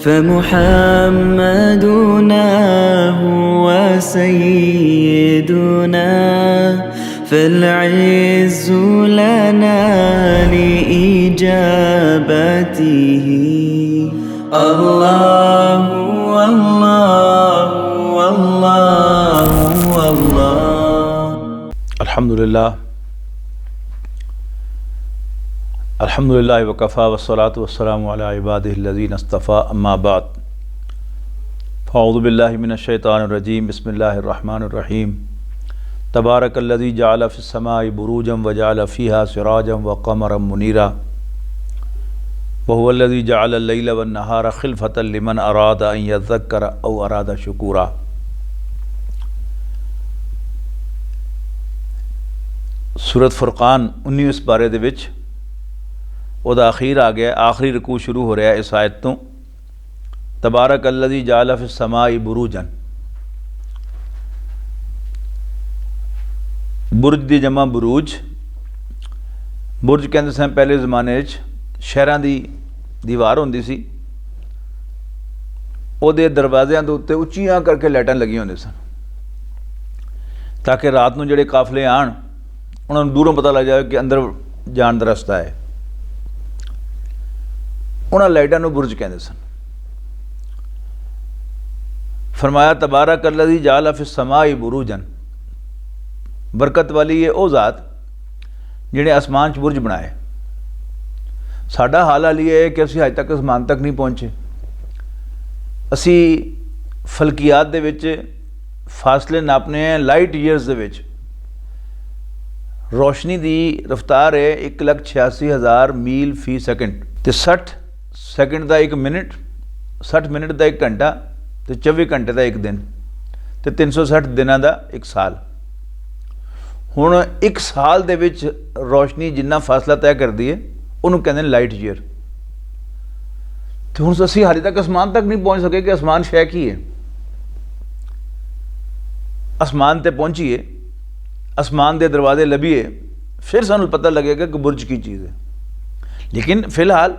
فمحمدنا هو سيدنا فالعز لنا لإجابته الله والله والله والله अल्हम्दुलिल्लाह वकफ़ा वस्सलातु वस्सलामु अला इबादिहिल्लज़ीना इस्तफ़ा अम्मा बाद फ़अऊज़ु बिल्लाहि मिनश्शैतानिर्रजीम बिस्मिल्लाहिर्रहमानिर्रहीम तबारकल्लज़ी जअल फ़िस्समाइ बुरूजन व जअल फ़ीहा सिराजन व क़मरन मुनीरा व हुवल्लज़ी जअल अल-लैला वन-नहारा ख़िलफ़तन लिमन अरादा अन यज़्ज़क्कर औ अरादा शुकूरा। सूरत फुरकान 19 बारे दे विच ਉਹਦਾ ਅਖੀਰ ਆ ਗਿਆ, ਆਖਰੀ ਰਕੂ ਸ਼ੁਰੂ ਹੋ ਰਿਹਾ ਇਸ ਆਇਤ ਤੋਂ। ਤਬਾਰਕ ਅੱਲਜ਼ੀ ਜਾਅਲ ਫਿਸ ਸਮਾਈ ਬੁਰੂਜਨ, ਬੁਰਜ ਦੀ ਜਮਾ ਬੁਰੂਜ। ਬੁਰਜ ਕਹਿੰਦੇ ਸਨ ਪਹਿਲੇ ਜ਼ਮਾਨੇ 'ਚ ਸ਼ਹਿਰਾਂ ਦੀ ਦੀਵਾਰ ਹੁੰਦੀ ਸੀ, ਉਹਦੇ ਦਰਵਾਜ਼ਿਆਂ ਦੇ ਉੱਤੇ ਉੱਚੀਆਂ ਕਰਕੇ ਲਾਈਟਾਂ ਲੱਗੀਆਂ ਹੁੰਦੀਆਂ ਸਨ ਤਾਂ ਕਿ ਰਾਤ ਨੂੰ ਜਿਹੜੇ ਕਾਫਲੇ ਆਉਣ ਉਹਨਾਂ ਨੂੰ ਦੂਰੋਂ ਪਤਾ ਲੱਗ ਜਾਵੇ ਕਿ ਅੰਦਰ ਜਾਣ ਦਾ ਰਸਤਾ ਹੈ। उन्होंने लाइटा नूं बुरज कहते सन। फरमाया तबारक अल्लज़ी जाअल फिस समाई बुरूजन, बरकत वाली है वो ज़ात जिन्हें आसमान च बुरज बनाए। साडा हाल हाल ये है कि असीं अज तक आसमान तक नहीं पहुँचे। असी फलकियात दे विच फासले नापने हैं लाइट ईयर्स दे विच। रोशनी की रफ्तार है 1,86,000 मील फी सेकंड, तो 60 सैकेंड का 1 मिनट, 60 मिनट का 1 घंटा, तो 24 घंटे का 1 दिन, तो 360 दिनों का 1 साल। हुण 1 साल दे विच रोशनी जिन्ना फासला तय करती है उन्होंने कहते हैं लाइट ईयर। तो हुण असीं हाले तक आसमान तक नहीं पहुँच सके कि आसमान शै की है। आसमान ते पहुँचीए, आसमान के दरवाजे लभीए, फिर सानूं पता लगेगा कि बुरज की चीज़ है। लेकिन फिलहाल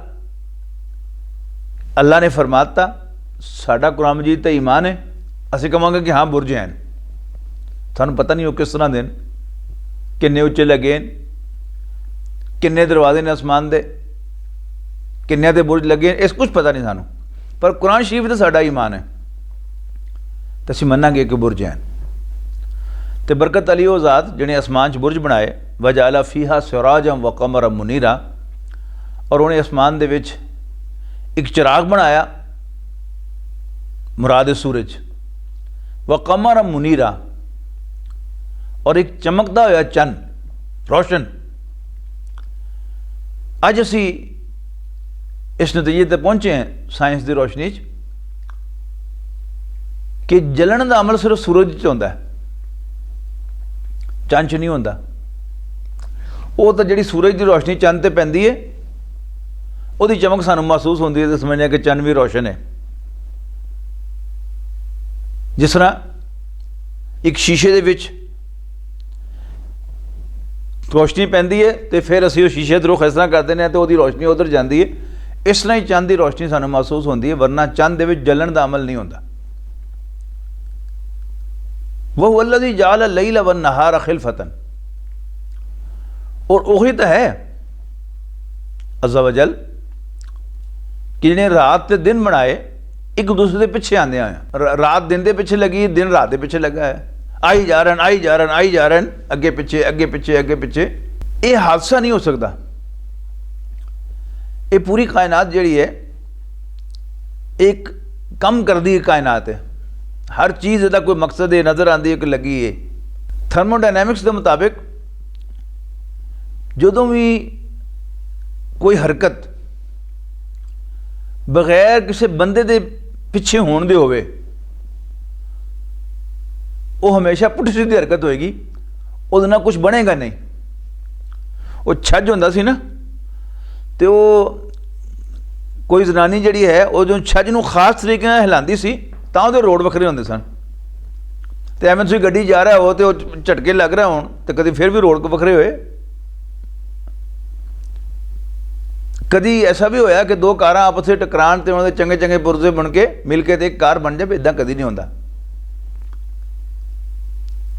अल्लाह ने फरमाता, साडा कुरान मजीद तो ईमान है, असीं कहांगे कि हाँ बुरज हैं। सानूं पता नहीं वो किस तरह दे, किन्ने उच्चे लगे, किन्ने दरवाजे ने आसमान दे, किन्ने दे बुरज लगे, इस कुछ पता नहीं सानूं। पर कुरान शरीफ तो साडा ईमान है, तो असीं मन्नांगे कि बुरज हैं। तो बरकत अली वो ज़ात जिन्हें आसमान च बुरज बनाए, वजाला फ़ीहा सिराजन व क़मरन मुनीरा, और उन्हें आसमान दे विच एक चिराग बनाया, मुराद सूरज, व क़मरन मुनीरा, और एक चमकता हुआ चन रोशन। अज असी इस नतीजे तक पहुँचे हैं साइंस की रोशनी कि जलन का अमल सिर्फ सूरज च होंदा है, चंद च नहीं होंदा। वो तो जिहड़ी सूरज की रोशनी चंद ते पैंदी है, उसकी चमक सानू महसूस होती है, तो समझने कि चंद भी रोशन है। जिस तरह एक शीशे दे विच रोशनी पैंदी है, तो फिर असीं उस शीशे का रुख इस तरह करते हैं तो उसकी रोशनी उधर जाती है। इस तरह ही चंद की रोशनी सानू महसूस होती है, वरना चंद दे विच जलन का अमल नहीं होता। वह हुवल्लज़ी जअल अल-लैला वन-नहारा ख़िलफ़तन, और वही तो है अज़्ज़ा वजल कि जिन्हें रात ते दिन बनाए एक दूसरे के पिछे आते हैं। रात दिन के पिछे लगी, दिन रात के पिछे लगा है, आई जा रहे आई जा रहे आई जा रहे, अगे पिछे अगे पिछे अगे पिछे। ये हादसा नहीं हो सकता। ये पूरी कायनात जिहड़ी है एक कम कर दी कायनात है, हर चीज़ का कोई मकसद है, नज़र आती है कि लगी है। थर्मोडायनैमिक्स के मुताबिक जदों भी कोई हरकत बगैर किसी बंदे दे पिछे होने दे होवे, वो हमेशा पुठ सीधी हरकत होएगी, उहदे नाल कुछ बनेगा नहीं। वो छज होंदा सी ना, तो कोई जनानी जिहड़ी है वो जो छज नूं खास तरीके नाल हिलांदी सी तां उहदे रोड वखरे होंदे सन। तो एवें तुसीं गड्डी जा रहा हो तो झटके लग रहा होण तो कभी फिर भी रोड वखरे होए। कदी ऐसा भी होया कि दो कारां आपस में टकरान तो उन्होंने चंगे चंगे पुरजे बन के मिल के एक कार बन जाए? इदा कदी नहीं होता।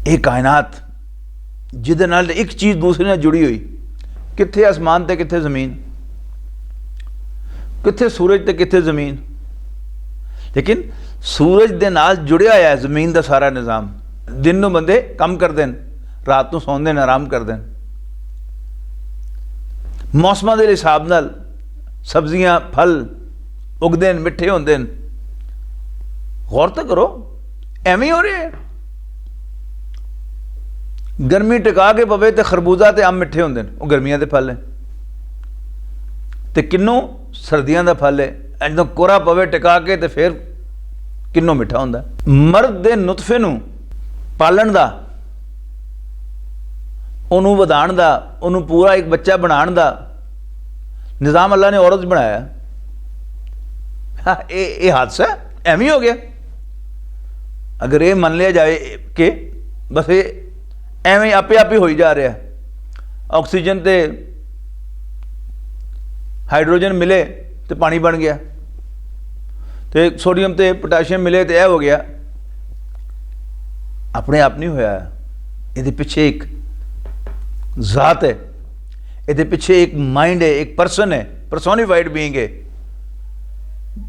ये कायनात जिहदे नाल एक चीज़ दूसरे नाल जुड़ी हुई, कित्थे आसमान ते कित्थे ज़मीन, कित्थे सूरज ते कित्थे ज़मीन, लेकिन सूरज दे नाल जुड़िया है ज़मीन का सारा निज़ाम। दिन नूं बंदे काम करते हैं, रात नूं सौंदे हैं, आराम करते हैं। मौसमां दे हिसाब नाल सब्जियां फल उगते हैं, मिठे होंदे हैं। गौर तो करो, एवें ही हो रहा है। गर्मी टिका के पवे तो खरबूजा तो अंब मिठे होंदे हैं, वो गर्मियां दे फल है। तो किन्नों सर्दियों का फल है। जो कोरा पवे टिका के तो फिर किन्नों मिठा होंदा। मर्द के नुतफे नूं पालन का, उन्होंने वधाण का, उन्होंने पूरा एक बच्चा बनाने का निज़ाम अल्लाह ने औरत बनाया। हाँ, ये हादसा एवं ही हो गया। अगर ये मान लिया जाए कि बस ये एवं आपे आप ही हो ही जा रहा है, ऑक्सीजन ते हाइड्रोजन मिले तो पानी बन गया, तो सोडियम ते पोटाशियम मिले तो यह हो गया। अपने आप नहीं होया, ये पिछे एक जात है, ये पिछे एक माइंड है, एक परसन है, परसोनीफाइड बीइंग है,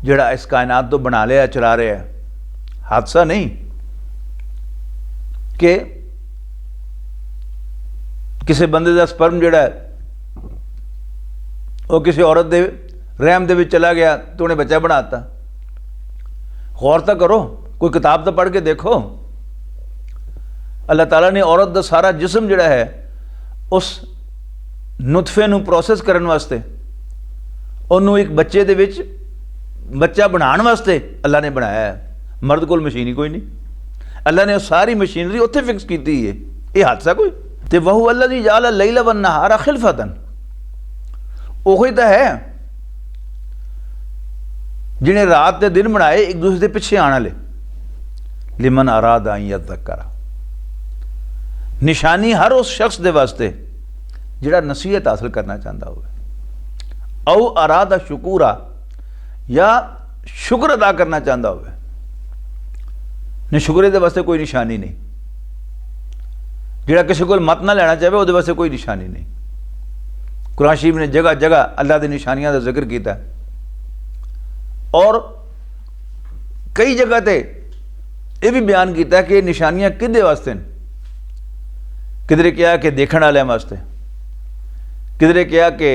जिहड़ा इस कायनात तो बना लिया, चला रहा है। हादसा नहीं कि किसी बंदे का स्पर्म जिहड़ा है वो किसी औरत दे रहम दे विच चला गया तो उन्हें बच्चा बनाता। गौर तो करो, कोई किताब तो पढ़ के देखो। अल्लाह ताला ने औरत का सारा जिस्म जिहड़ा है उस नुतफे नूं प्रोसैस करने वास्ते, उन्होंने एक बच्चे दे विच बच्चा बनाने वास्ते अल्लाह ने बनाया है। मर्द कोल मशीन ही कोई नहीं, अल्लाह ने सारी मशीनरी उत्थे फिक्स की है। ये हादसा कोई? तो वहू अल्लज़ी जअल लैल वन नहारा खिलफतन, वही तो है जिन्हें रात के दिन बनाए एक दूसरे के पिछे आने वाले। लिमन अरादा अन यज़्ज़करा, निशानी हर उस शख्स के वास्ते जिहड़ा नसीहत हासिल करना चाहता हो, औ अरादा शुकूरा, या शुक्र अदा करना चाहता हो। ने शुक्रे के वास्ते कोई निशानी नहीं, जिहड़ा किसी को मत ना लेना चाहे वो वास्ते कोई निशानी नहीं। कुरान शरीफ ने जगह जगह अल्लाह की निशानियां का जिक्र किया, और कई जगह ते यह भी बयान किया कि निशानियां किदे वास्ते हैं। किधरे कहा कि देखने वाले वास्ते, किधरे कहा कि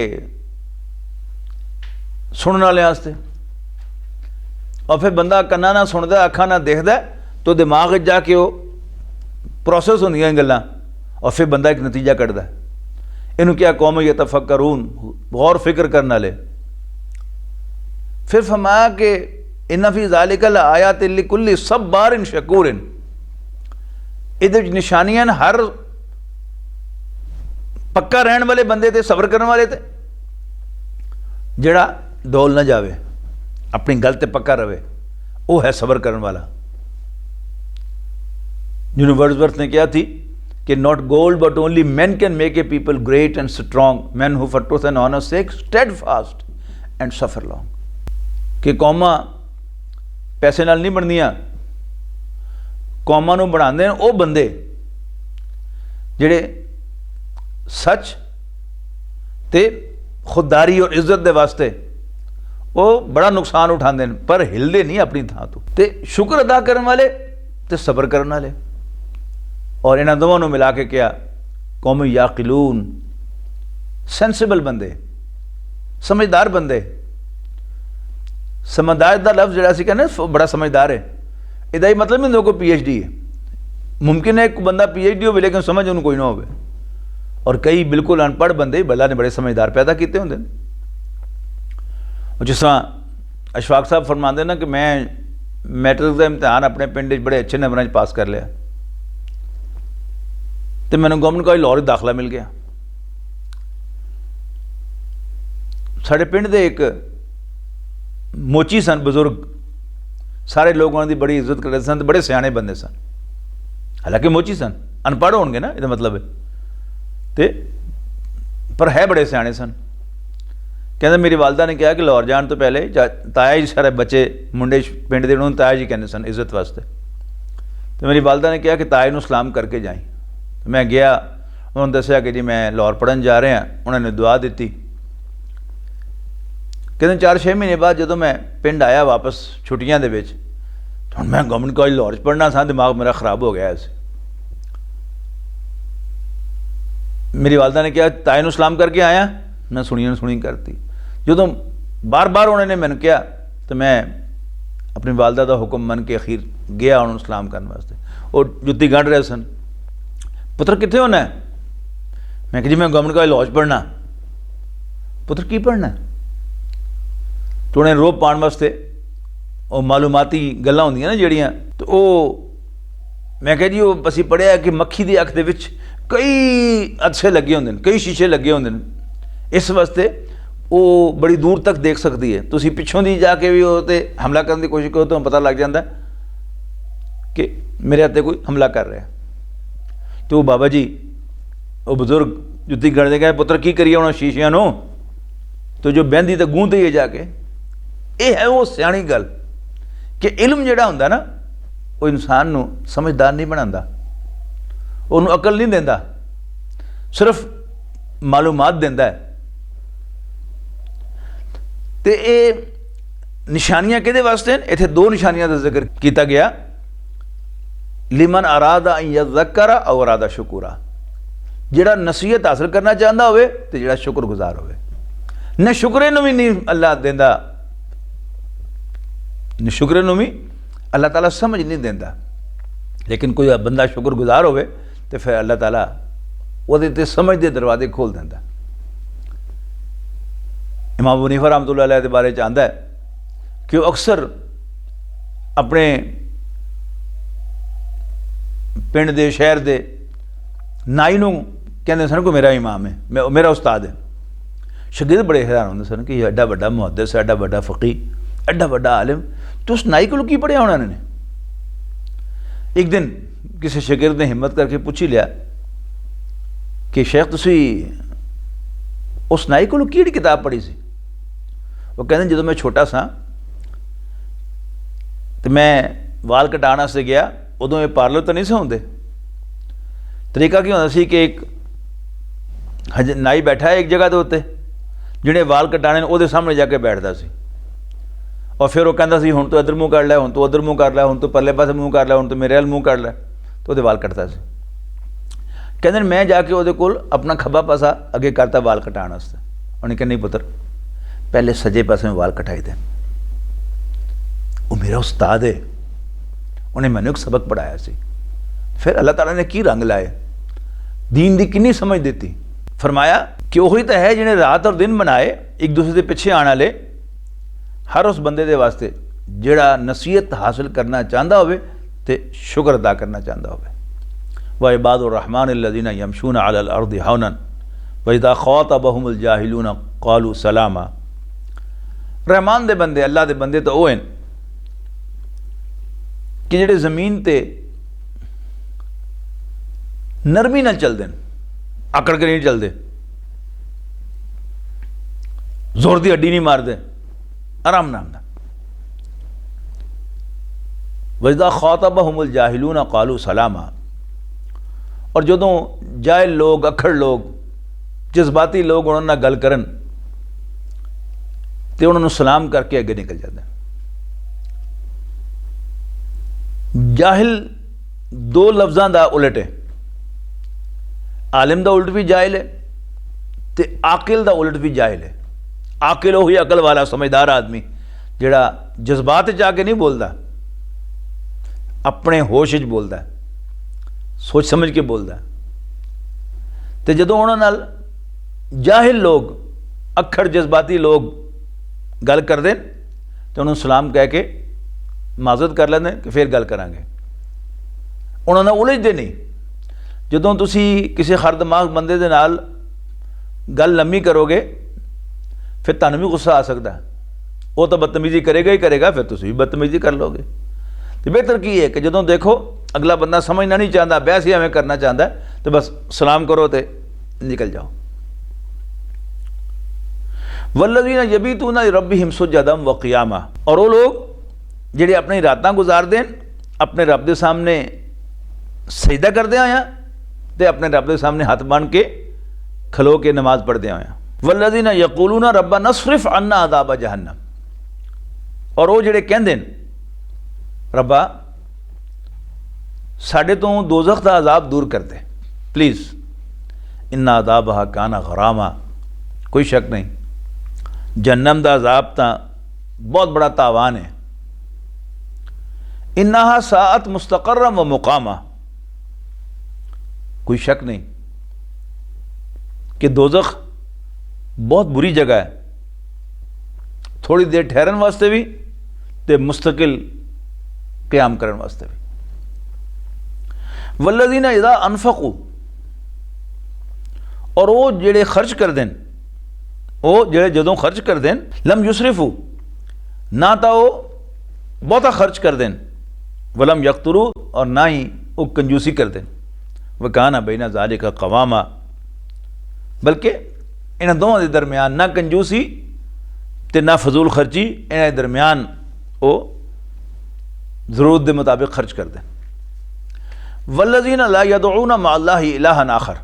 सुनने वाले वास्ते। और फिर बंदा कन्ना ना सुनता, अखा ना देखता, तो दिमाग जाके वो प्रोसैस होंदियां गल्लां, और फिर बंदा एक नतीजा कढ़दा। इनू क्या कौम यतफक्करून, गौर फिक्र करने वाले। फिर फरमाया कि इन्ना फी ज़ालिका लआयातिन लिकुल्लि सब्बारिन शकूरिन, इहदे विच निशानियां हर पक्का रहने वाले बंदे ते, सबर करने वाले ते, जिहड़ा डोल ना जावे, अपनी गल ते पक्का रहे, वो है सबर करने वाला। जिन्होंने वर्ड्सवर्थ ने कहा थी कि not gold but only man can make a people great and strong, man who for truth and honour sake stood fast and suffer long. कि कौमां पैसे नाल नहीं बनदियां, कौमां नूं बनांदे ने वो बंदे जिहड़े सच ते खुददारी और इज्जत दे वास्ते वो बड़ा नुकसान उठाते हैं, पर हिलते नहीं अपनी थां तो। ते शुक्र अदा करने वाले ते सबर करने वाले, और इन्होंने दोनों मिला के क्या कौम याकिलून, सेंसिबल बंदे, समझदार बंदे। समझदार का लफ्ज़ जरा सी कहना बड़ा समझदार है, इसका ही मतलब नहीं कोई PhD है। मुमकिन है एक बंदा PhD हो लेकिन समझ उन्होंने कोई ना हो, और कई बिल्कुल अनपढ़ बंदे बल्ला ने बड़े समझदार पैदा किए होंगे। जिस तरह अशफाक साहब फरमाते ना कि मैं मैट्रिक का इम्तिहान अपने पिंड बड़े अच्छे नंबर पास कर लिया, तो मैंने गवर्नमेंट कॉलेज लाहौर दाखला मिल गया। साढ़े पिंड के एक मोची सन बजुर्ग, सारे लोग उन्होंने बड़ी इज्जत करते सन, बड़े सियाने बंदे सन, हालांकि मोची सन, अनपढ़ होंगे ना, यह मतलब है, तो पर है बड़े सियाने सन। कहते मेरी वालदा ने कहा कि लाहौर जाने तो पहले ताया जी सारे बच्चे मुंडे पिंड के उन्होंने ताया जी कहते सन इज्जत वास्ते, तो मेरी वालदा ने कहा कि ताए नूं सलाम करके जाई। तो मैं गया, उन्होंने दसिया कि जी मैं लाहौर पढ़न जा रहा, उन्होंने दुआ दी। कहते 4-6 महीने बाद जो मैं पिंड आया वापस छुट्टियां दे विच, तो मैं गवर्नमेंट कॉलेज लाहौर पढ़ना सा, दिमाग मेरा खराब हो गया इस। मेरी वालदा ने कहा ताए नूं सलाम करके आया, मैं सुनी करती। जो बार बार उन्होंने मैंने कहा तो मैं अपनी वालदा का हुक्म मन के अखीर गया उन्होंने सलाम करने वास्ते। और जुत्ती गढ़ रहे सन, पुत्र कितने होना है? मैं कि जी मैं गवर्नमेंट कॉलेज लाहौर पढ़ना। पुत्र की पढ़ना है? तो उन्हें रोब पाने वास्ते और मालूमाती गल्लां होंदियां ना जड़ियाँ, तो मैं कहा जी वो असी पढ़िया कि मक्खी की अख दे विच कई अच्छे लगे होंदे, कई शीशे लगे होंदे, इस वास्ते वो बड़ी दूर तक देख सकती है। तुसी पिछों दी जाके भी वो ते हमला करने की कोशिश करो तो पता लग जाता कि मेरे हत्थे कोई हमला कर रहा है। तो बाबा जी वो बुजुर्ग जुत्ती गढ़ते गए, पुत्र की करिए उन्होंने शीशियां नो, तो जो बहंदी तो गूंद ही जाके। ये है वो सियाणी गल कि इल्म जिहड़ा हुंदा ना वो इंसान नूं समझदार नहीं बनाता, उन्होंने अकल नहीं देता, सिर्फ मालूमात देता है। तो ये निशानियां किहदे वास्ते हैं? इत्थे 2 निशानियां का जिक्र किया गया, लिमन अरादा अन यज़क्करा औ अरादा शुकुरा, जिहड़ा नसीहत हासिल करना चाहता होवे ते जिहड़ा शुक्रगुजार होवे। न शुक्रे नूं भी नहीं अल्लाह देंदा, न शुक्रे नूं भी अल्लाह ताला समझ नहीं देंदा, लेकिन कोई बंदा शुक्रगुजार होवे तो फिर अल्लाह ताला उहदे ते समझ दे दरवाजे खोल देंदा। इमाम अबू हनीफा रहमतुल्लाह अलैह के बारे च आंदा है कि वह अक्सर अपने पिंड दे शहर दे नाई नूं कहते सन को मेरा इमाम है, मेरा उस्ताद है। शागिर्द बड़े हैरान होंदे सन कि एडा वड्डा मुहद्दिस, एडा वड्डा फकीह, एडा वड्डा आलिम, तो उस नाई को की पढ़िया उन्होंने। एक दिन किसी शागिर्द ने हिम्मत करके पूछ ही लिया कि शेख तुसी उस नाई को की किताब पढ़ी सी? वो कहते जो मैं छोटा सा तो मैं वाल कटाने वास्ते गया, उदों ये पार्लर तो नहीं से होंदे। तरीका की होंदा सी कि एक नाई बैठा है एक जगह के उत्ते, जिन्हें वाल कटाने वो सामने जाके बैठता सी, और फिर वो कहता सी हुण तो इधर मूँह कर लै, हुण तो उधर मूँह कर लै, हुण तो परले पासे मूँह कर लै, हुण तो मेरे वाल मूँह कर लै, तो वो वाल कटता सी। कहते मैं जाके वो कोल अपना खब्बा पासा अगे करता वाल कटाने वास्ते। उन्हें कहा नहीं पुत्र, पहले सजे पासे में वाल कटाई दे, वो मेरा उस्ताद है, उन्हें मैंने एक सबक पढ़ाया सी। फिर अल्लाह ताला ने की रंग लाए, दीन दी कितनी समझ देती। फरमाया कि वही तो है जिन्हें रात और दिन बनाए, एक दूसरे के पिछे आने वाले, हर उस बंदे दे वास्ते जिहड़ा नसीहत हासिल करना चाहता होवे ते शुक्र अदा करना चाहता होवे। व इबादुर रहमान अल्लज़ीना यमशूना अलल अर्दि हौनन व इज़ा ख़ातबहुमुल जाहिलून क़ालू सलामा। रहमान दे बंदे, अल्लाह दे बंदे तो वो हैं कि जिहड़े ज़मीन ते नरमी नाल चलदे, आकड़ के नहीं चलते, जोर की हड्डी नहीं मारते, आराम नाम ना। वज़ा ख़ातबहुमुल जाहिलून क़ालू सलामा। और जदों जाहिल लोग, अखड़ लोग, जज्बाती लोग उन्होंने नाल गल करन ते उन्होंने सलाम करके अगे निकल जाते। जाहिल 2 लफ्ज़ों का उलट है, आलिम का उलट भी जाहिल है ते आकिल का उलट भी जाहिल है। आकिल वही अकल वाला समझदार आदमी जिहड़ा जज्बात जाके नहीं बोलता, अपने होश च बोलता है, सोच समझ के बोलता है। तो जदों उन्होंने नाल जाहिल लोग, अखड़ जज्बाती लोग गल करते तो उन्होंने सलाम कह के माजरत कर लेंगे कि फिर गल करांगे। उन्होंने उलझते नहीं। जदों तुसी किसी खर दिमाग बंदे दे नाल गल लम्मी करोगे फिर तुहानूं भी गुस्सा आ सकता है, वो तो बदतमीजी करेगा ही करेगा, फिर तुसी भी बदतमीजी कर लोगे। तो बेहतर की है कि जदों देखो अगला बंदा समझना नहीं चाहता, बहस ही हमें करना चाहता है, तो बस सलाम करो तो निकल जाओ। वल्लज़ीना यबीतूना लिरब्बिहिम सुज्जदन व क़ियामा, और वो लोग ਜਿਹੜੇ अपनी रातां गुजारते हैं अपने रब के सामने सजदा करते आया तो अपने रब के सामने हथ बन के खलो के नमाज पढ़ते आया। वल्लज़ीना यक़ूलूना रब्बना अस्रिफ़ अन्ना अज़ाब जहन्नम, और वो ਜਿਹੜੇ ਕਹਿੰਦੇ ਨੇ रब्बा साढ़े तो दोज़ख का अजाब दूर कर दे प्लीज़, इन्ना अज़ाबहा काना गरामा, कोई शक नहीं जहन्नम का अजाब तो बहुत बड़ा तावान है। इन्नहा साअत मुस्तक़र्रम व मुकामा, कोई शक नहीं कि दोज़ख बहुत बुरी जगह है, थोड़ी देर ठहरन वास्ते भी ते मुस्तकिल क़याम करन वास्ते भी। वल्लज़ीना इज़ा अनफ़क़ू, और वो जेड़े खर्च कर दें, वो जेड़े जदों खर्च कर दें, लम युसरिफ़ू, ना तो वो बहुता खर्च कर दें, वलम यक़्तुरू, और ना ही वो कंजूसी कर दें, व काना बैना ज़ालिका क़वामा, बल्कि इन दोवां दे दरमियान ना कंजूसी ते ना फजूल खर्ची, इन्हां दे दरमियान वो ज़रूरत के मुताबिक खर्च कर दें। वल्लज़ीना ला यदऊना मअल्लाहि इलाहन आखर,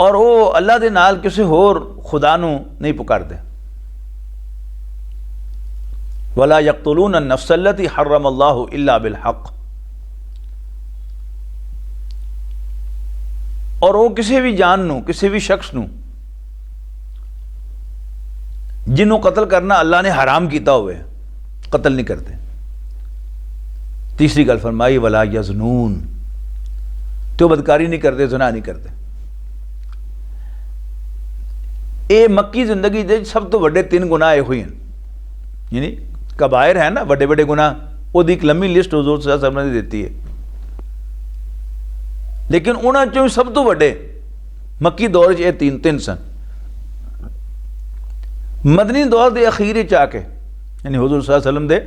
और वो अल्लाह के नाल किसी होर खुदा नूं नहीं पुकारते। वला यक़्तुलून अन-नफ़्स अल्लती हर्रम अल्लाहु इल्ला बिल हक़, और वो किसी भी जान नूं, किसी भी शख्स नूं जिन्हों कत्ल करना अल्लाह ने हराम किया हुए कत्ल नहीं करते। तीसरी गल फरमाई वला यज़नून, तो बदकारी नहीं करते, ज़िना नहीं करते। ये मक्की जिंदगी के सब तो बड़े 3 गुनाह हुए हैं, यानी कबायर है ना, बड़े बड़े गुनाह, वो एक लंबी लिस्ट हुज़ूर सल्लल्लाहु अलैहि वसल्लम ने देती है, लेकिन उन्होंने सब तो बड़े मक्की दौर ये 3 सन। मदनी दौर के अखीर आके, यानी हुज़ूर सल्लल्लाहु अलैहि वसल्लम दे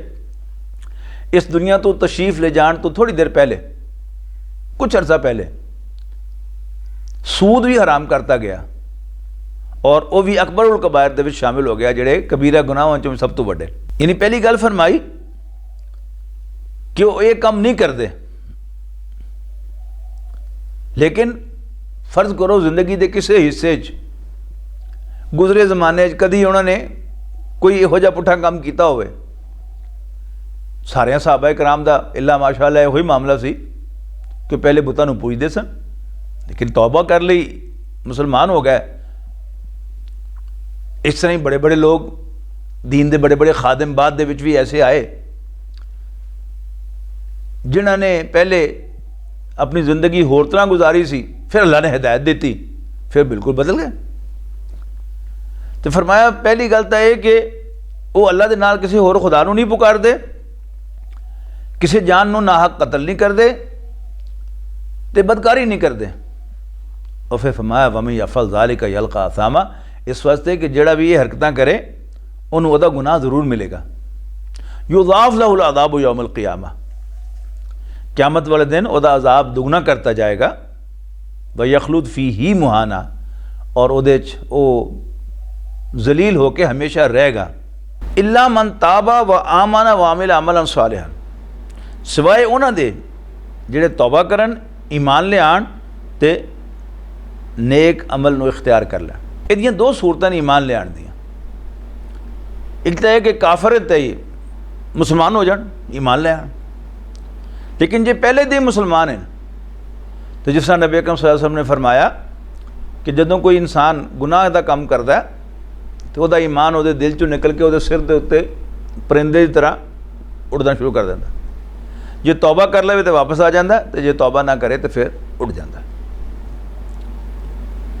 इस दुनिया तो तशरीफ ले जान तो थोड़ी देर पहले, कुछ अरसा पहले, सूद भी हराम करता गया, और वह भी अकबर उल कबायर दे विच शामिल हो गया, जेड़े कबीरा गुनाहों चों सब तो बड़े। यानी पहली गल फरमाई कि वो ये काम नहीं करते, लेकिन फर्ज करो जिंदगी के किसी हिस्से गुजरे जमाने कदी उन्होंने कोई इहो जिहा पुठा काम किया होवे, सारे सहाबा कराम दा इल्ला माशाअल्लाह यही मामला सी कि पहले बुतां नूं पूजदे सन, लेकिन तौबा कर ली, मुसलमान हो गए। इस तरह ही बड़े बड़े लोग दीन दे बड़े बड़े खादिम बाद दे विच भी ऐसे आए जिन्होंने पहले अपनी ज़िंदगी होर तरह गुजारी सी, फिर अल्लाह ने हिदायत दी, फिर बिल्कुल बदल गए। तो फरमाया पहली गल तो यह कि वो अल्लाह के नाल किसी होर खुदा नूं नहीं पुकारदे, किसी जान नूं नाहक कतल नहीं करते, ते बदकारी नहीं करते। और फिर फरमाया वमी यफ़अल ज़ालिका यल्क़ा असामा, इस वास्ते कि जेड़ा भी ये हरकतां करे उन्होंने वदा गुनाह जरूर मिलेगा। युज़ाफ़ लहुल अज़ाबु यौमुल क़ियामा, क़यामत वाले दिन वदा अज़ाब दुगना करता जाएगा। व यखलुद फ़ीही मुहाना, और उहदे च वो जलील होके हमेशा रहेगा। इल्ला मन ताबा व आमना व आमिल अमलन सालिहन, सिवाए उन्हां दे जेड़े तौबा करन, ईमान ले आन ते नेक अमल नूं इख्तियार कर लैन। इहदियां 2 सूरतां ने ईमान ले आन दियां। एक तो है कि काफर ते मुसलमान हो जान, ईमान ले आन, लेकिन जे पहले दे मुसलमान हैं तो जिस तरह नबी अकरम सल्लल्लाहु अलैहि वसल्लम ने फरमाया कि जदों कोई इंसान गुनाह का काम करता है तो वह ईमान वो दिल चों निकल के वो सिर के उत्ते परिंदे की तरह उड़ना शुरू कर देता। जे तौबा कर ले तो वापस आ जाता, तो जे तौबा ना करे तो फिर उड़ जाता।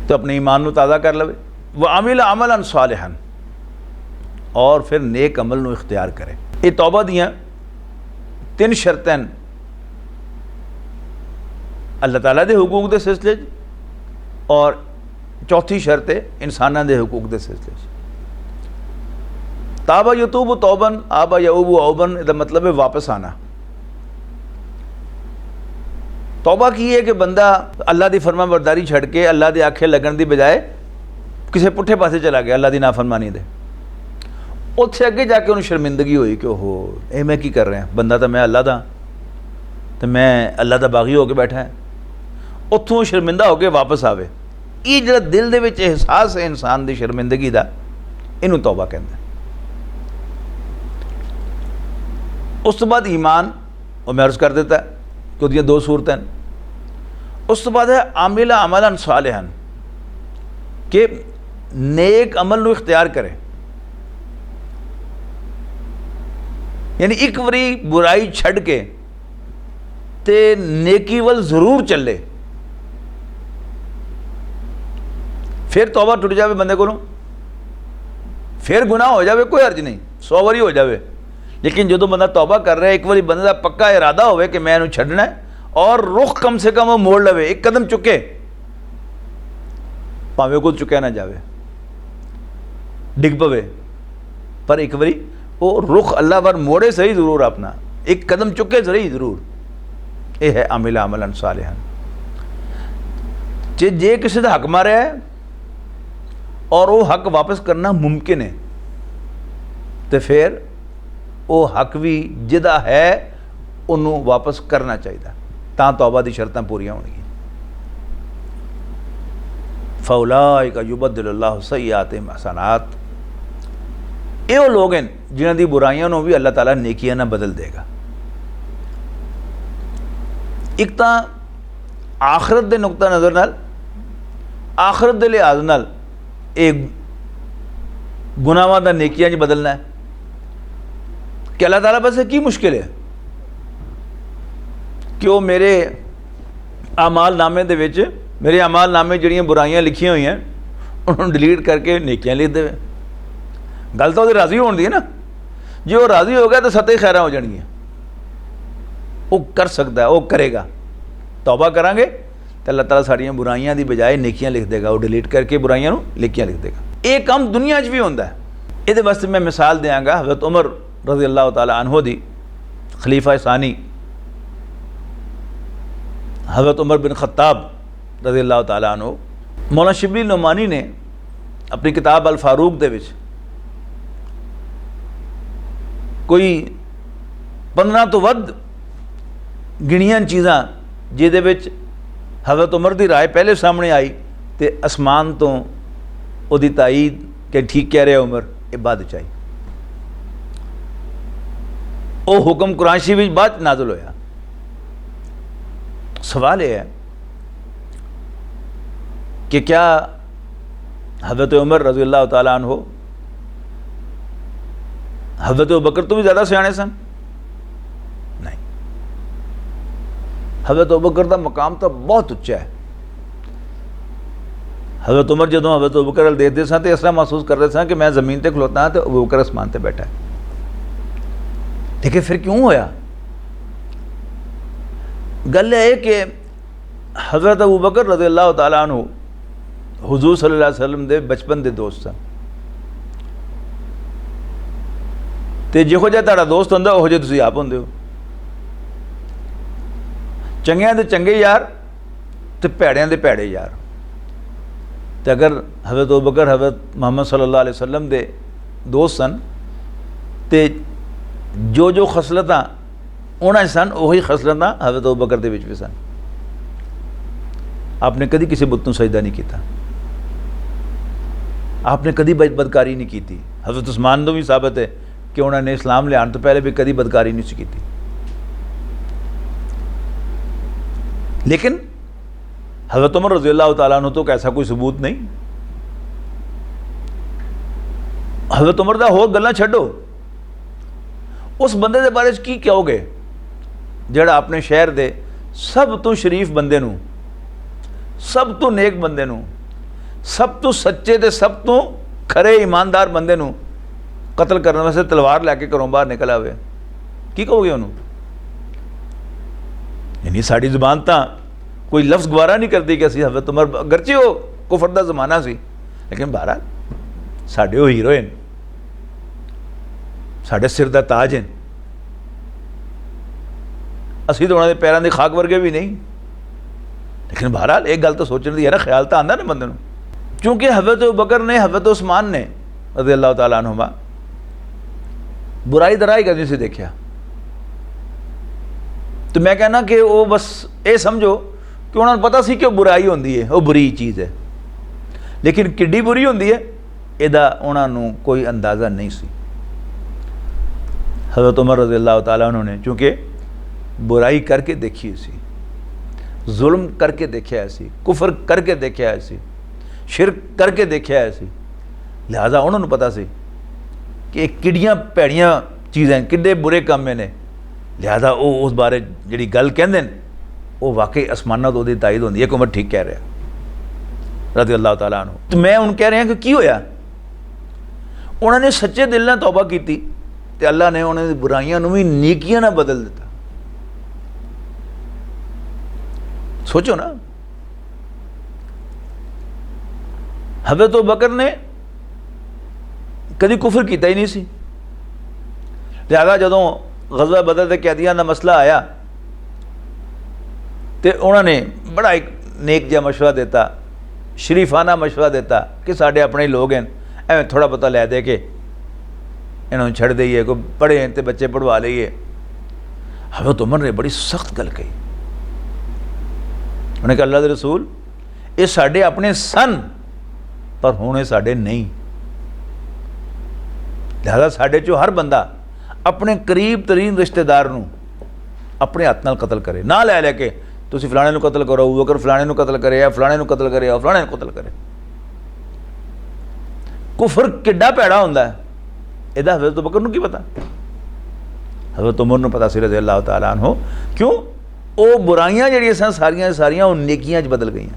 तो अपने ईमान को ताज़ा कर लवे। वह आमिल अमलन सालिहन, और फिर नेक अमल को इख्तियार करे। ये तौबा दियाँ 3 शर्तें अल्लाह ताला दे हुकूक के सिलसिले, और चौथी शर्त है इंसानों के हुकूक के सिलसिले। ताबा यतूब तौबन आबा यऊबु औबन, इसका मतलब है वापस आना। तौबा की है कि बंदा अल्लाह की फरमाबरदारी छड़ के अल्लाह के आखे लगन की बजाय किसी पुठे पासे चला गया अल्लाह की नाफरमानी दे, उत्थे अगे जाके उन्हें शर्मिंदगी हुई कि ओहो ये मैं की कर रहा, बंदा तो मैं अल्लाह दा, तो मैं अल्लाह दा बागी होकर बैठा है। उत्थों शर्मिंदा होकर वापस आवे, ये जो दिल दे विच एहसास है इंसान की शर्मिंदगी का, इनू तौबा कहते। उस तो बाद ईमान वो मैं अर्ज़ कर देता कि उसकी दो सूरत हैं। उस तो बाद है आमिला अमलन सालिहन, कि नेक अमल नू इख्तियार करे, यानी एक बारी बुराई छड़ के ते नेकी वल जरूर चले, फिर तौबा टुट जाए बंदे को, फिर गुनाह हो जाए कोई अर्ज नहीं, 100 बारी हो जाए, लेकिन जो बंदा तौबा कर रहा है एक बारी बंदे का पक्का इरादा होवे कि मैं इन्हू छड्डना है, और रुख कम से कम वो मोड़ लवे, एक कदम चुके, भावें को चुकया ना जाए, डिग पवे, पर एक बारी वो रुख अल्लाह पर मोड़े सही जरूर, अपना एक कदम चुके सही जरूर। यह है आमिला अमलन सालिहन। जे किसी का हक मारे है और वो हक वापस करना मुमकिन है, तो फिर वो हक भी जिदा है उन्होंने वापस करना चाहिए, तां तौबा की शर्तां पूरी होणगियां। फौलाइका युबद्दिलुल्लाहु सय्यातिहिम हसनात, ये वो लोग हैं जिन्हां दी बुराइयां नूं भी अल्लाह ताला नेकियां नाल बदल देगा। एक तो आखरत के नुकता नज़र नाल, आखरत के लिहाज नाल एक गुनाहां दा नेकियां च बदलना है कि अल्लाह ताला पास की मुश्किल है कि वो मेरे आमाल नामे दे विच मेरे आमाल नामे जिहड़ियां बुराइयां लिखियां हुई हैं उन्होंने डिलीट करके नेकियां लिख देवे। गल तो राजी होने दी है ना, जो वो राजी हो गया तो सत्ते खैर हो जाएगी, वो कर सकता है, वो करेगा। तौबा करांगे तो अल्लाह ताला साड़ियाँ बुराइयां की बजाय नेकियां लिख देगा, वो डिलीट करके बुराइयां नूं नेकियां लिख देगा। ये काम दुनिया च भी होंदा है। ये वास्ते मैं मिसाल देंगा हज़रत उमर रज़ी अल्लाह तआला अन्हु दी, खलीफा सानी हज़रत उमर बिन खत्ताब रज़ी अल्लाह तआला अन्हु। मौलाना शिबली नुमानी ने अपनी किताब अल फारूक दे विच कोई 15 तो वध गिणियां चीज़ां जिहदे विच हज़रत उमर की राय पहले सामने आई तो आसमान तो उहदी ताईद कि ठीक कह रहे उमर, ये बाद च आई। वो हुक्म कुरान शरीफ विच बाद नाज़िल होया। सवाल यह है कि क्या हज़रत उमर रज़ी अल्लाह तआला अन्हु हज़रत अबू बकर तो भी ज़्यादा सियाने सन? नहीं, हज़रत अबू बकर का मकाम तो बहुत उच्चा है। हज़रत उमर जो हज़रत अबू बकर देखते सन तो इस तरह महसूस करते सन कि मैं ज़मीन पर खलोता हाँ तो अबू बकर आसमान पर बैठा है। लेकिन फिर क्यों होया? गल है कि हज़रत अबू बकर रज़ी अल्लाह तआला अन्हु हुज़ूर सल्लल्लाहु अलैहि वसल्लम दे बचपन के दोस्त सन, तो जिहो जिहा तुहाडा दोस्त होंदा उहो जिहे तुसीं आप होंदे हो। चंगियां दे चंगे यार तो भैड़ियां दे भैड़े यार। तो अगर हज़रत अबू बकर हज़रत मुहम्मद सल्लल्लाहु अलैहि वसल्लम दे दोस्त सन तो जो खसलतां उन्हां सन उही खसलतां हज़रत अबू बकर दे विच भी सन। आपने कभी किसी बुत नूं सजदा नहीं किया, आपने कभी बदकारी नहीं की। हज़रत उस्मान तो भी साबित है कि उन्होंने इस्लाम लियाण तो पहले भी कभी बदकारी नहीं की। लेकिन हज़रत उमर रज़ी अल्लाह तआला अन्हु तो ऐसा कोई सबूत नहीं। हज़रत उमर दा होर गल्लां छड्डो, उस बंदे दे बारे च की कहोगे जिहड़ा अपने शहर दे सब तो शरीफ बंदे नूं, सब तो नेक बंदे नूं, सब तो सच्चे ते सब तो खरे ईमानदार बंदे नूं कतल करने वास्ते तलवार लैके घरों बाहर निकल आवे, की कहोगे उन्होंने? यानी साड़ी जुबान तो कोई लफ्ज़ गवारा नहीं करती कि असीं हज़रत उमर, अगरचे वो कुफर दा ज़माना सी, लेकिन बहरहाल साडे वो हीरो हैं, साडे सिर दा ताज हैं। असीं तो उन्होंने पैरों की खाक वर्गे भी नहीं, लेकिन बहरहाल एक गल तो सोचने की है ना, ख्याल तो आंदा ना बंदे नूं। चूँकि हज़रत अबू बकर ने, हज़रत उस्मान ने रज़ी अल्लाह तआला अन्हुमा बुराई दराई कभी से देखा, तो मैं कहना कि वो बस ये समझो कि उन्होंने पता सी कि बुराई होंदी है, वो बुरी चीज़ है, लेकिन किड्डी बुरी होंदी है इहदा उन्होंने कोई अंदाज़ा नहीं सी। हज़रत उमर रज़ी अल्लाह तआला उन्होंने चूँकि बुराई करके देखी सी, जुल्म करके देखा सी, कुफर करके देखा सी, शिरक करके देखा सी, लिहाजा उन्होंने पता सी कि किड्डियां भैड़ियां चीज़ें, किड्डे बुरे काम ने, लिहाजा वो उस बारे जी गल कहते हैं वो वाकई आसमाना तो उसकी तायद होती है कि उमर ठीक कह रहा रज़ी अल्लाह तआला अन्हु। तो मैं उन कह रहा कि होया, उन्होंने सच्चे दिल ने तौबा की तो अल्लाह ने उन्होंने बुराइयां भी नेकियां ना बदल दिता। सोचो ना, हज़रत अबू बकर ने कभी कुफर किया ही नहीं सी, लिहाजा जदों ग़ज़वा बदर के कैदियां का मसला आया तो उन्होंने बड़ा एक नेक जिहा मशवरा दिता, शरीफाना मशवरा दिता कि साढ़े अपने ही लोग हैं, एवं थोड़ा पता लै दे के इन्होंने छड़ दईए, कोई पढ़े तो बच्चे पढ़वा लीए। हज़रत उमर ने बड़ी सख्त गल कही, उन्हें कहा अल्लाह के रसूल ये साढ़े अपने सन पर होने साढ़े नहीं, लिहाजा साढ़े चो हर बंदा अपने करीब तरीन रिश्तेदार नूं अपने हाथ नाल कतल करे, ना लै लैके तुसीं फलाणे नूं कतल करो, अबू बकर फलाणे नूं कतल करे, या फलाणे नूं कतल करे, या फलाणे नूं कतल करे। कुफर किड्डा भैड़ा हुंदा है, इहदा हज़रत अबू बकर नूं की पता, हज़रत उमर नूं पता सी रज़ी अल्लाह तआला अन्हु। क्यों? वो बुराइयां जिहड़ियां सन सारियां सारियां उह नेकियां च बदल गईयां।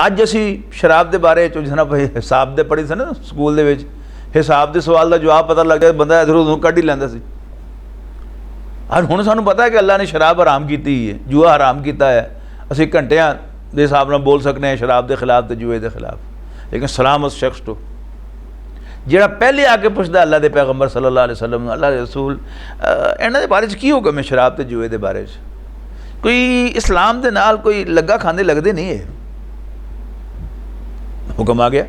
अज असी शराब के बारे जनाब हिसाब दे पढ़ी सी ना स्कूल दे विच, हिसाब के सवाल का जवाब पता लग जाए बंदा इधर उधर कढ़ ही लैंदा सी। अज हुण सानूं पता है कि अल्लाह ने शराब हराम की है, जुआ हराम किया है, असी घंटियां के हिसाब नाल बोल सकते हैं शराब के खिलाफ तो जुए के खिलाफ, लेकिन सलाम उस शख्स तो जिहड़ा पहले आके पुछदा अल्लाह के पैगंबर सल्लल्लाहु अलैहि वसल्लम, अल्लाह के रसूल इन्हां दे बारे च की हुक्म है शराब ते जुए के बारे च, कोई इस्लाम दे नाल कोई लग्गा खांदे लगदे नहीं है। हुक्म आ गया,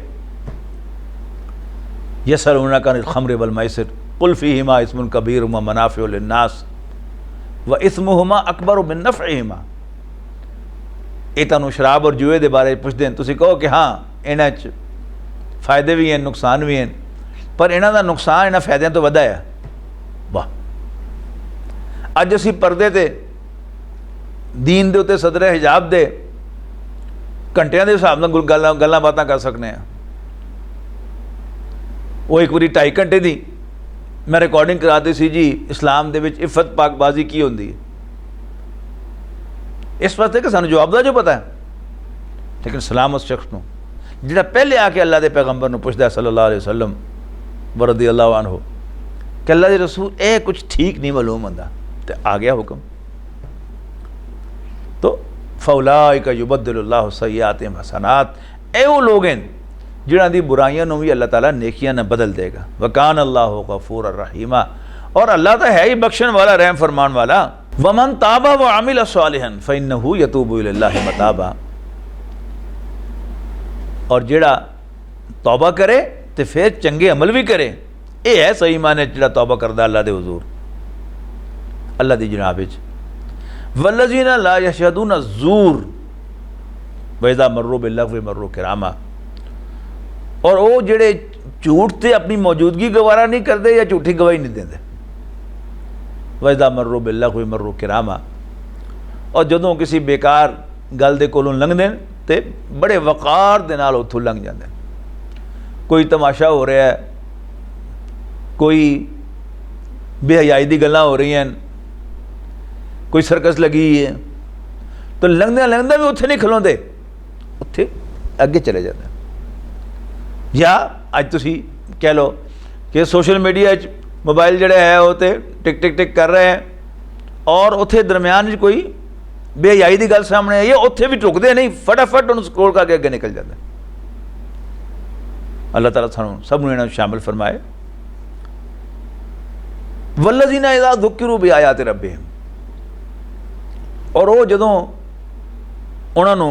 यसअलूनका अनिल खम्र वल मैसिर कुल फ़ीहिमा इस्मुन कबीर व मनाफ़िउ लिन्नास व इस्मुहुमा अकबर मिन नफ़इहिमा। ये तुहानूं शराब और जुए के बारे पुछदे हैं, तुसीं कहो कि हाँ इन्हां च फ़ायदे भी हैं नुकसान भी हैं, पर इन्हां दा नुकसान इन्हां फ़ायदियां तो वधा है। वाह, अज असीं परदे ते दीन दे उत्ते सदरे हिजाब दे घंटिया के हिसाब नाल गल्लां बातां कर सकते हैं। वो एक बारी 2.5 घंटे की मैं रिकॉर्डिंग करा दी सी जी, इस्लाम दे विच इफ्फत पाकबाजी की होंदी है, इस वास्ते कि सानू जवाब दा जो पता है, लेकिन सलाम उस शख्स नूं जिहड़ा पहले आके अल्लाह के पैगंबर नूं पुछदा सल्लल्लाहु अलैहि वसल्लम व रज़ियल्लाहु अन्हु कि अल्लाह के रसूल ए कुछ ठीक नहीं मालूम होंदा, तो आ गया हुक्म। तो फ़ौलाइका युबद्दिलुल्लाहु सय्यातिहिम हसनात, ए वो लोग हैं जिन्हां दी बुराइयां नूं भी अल्लाह ताला नेकियां ने बदल देगा। वकान अल्लाहु गफूरर रहीमा, और अल्लाह तो है ही बख्शण वाला रहम फरमान वाला। वमन ताबा व अमिल सालिहन फ़इन्नहु यतूबु इलल्लाहि मताबा, और जिहड़ा तौबा करे तो फिर चंगे अमल भी करे, ये है सही माने जिहड़ा तौबा करदा अल्लाह दे हुजूर अल्लाह दी जनाब विच। वल्लज़ीना ला यशहदूना ज़ूर वइज़ा मर्रू बिल्लग़्वी मर्रू किरामा, और वो जिहड़े झूठ से अपनी मौजूदगी गवारा नहीं करते या झूठी गवाही नहीं देंदे, वइज़ा मर्रू बिल्लग़्वी मर्रू किरामा, और जदों किसी बेकार गल दे कोलों लंघदे तो बड़े वक़ार दे नाल उत्थों लंघ जाते। कोई तमाशा हो रहा है, कोई बेहयाई दी गल्लां हो रही हैं, कोई सर्कस लगी है, तो लंघदे लंघदे भी उत्थे नहीं खलोंदे, उत्थे अगे चले जाते। या अज तुसी कह लो कि सोशल मीडिया मोबाइल जड़ा है वो तो टिक टिक टिक कर रहे हैं, और उत्थे दरम्यान कोई बेहयाई की गल सामने आई है, उत्थे भी टुकते नहीं, फटाफट उन्होंने स्क्रोल करके अगे निकल जाते। अल्लाह ताला सानू सब नूं इन्हां शामिल फरमाए। वल्लज़ीना इज़ा ज़ुक्किरू बिआयाति रब्बिहिम, और वो जदों उन्होंने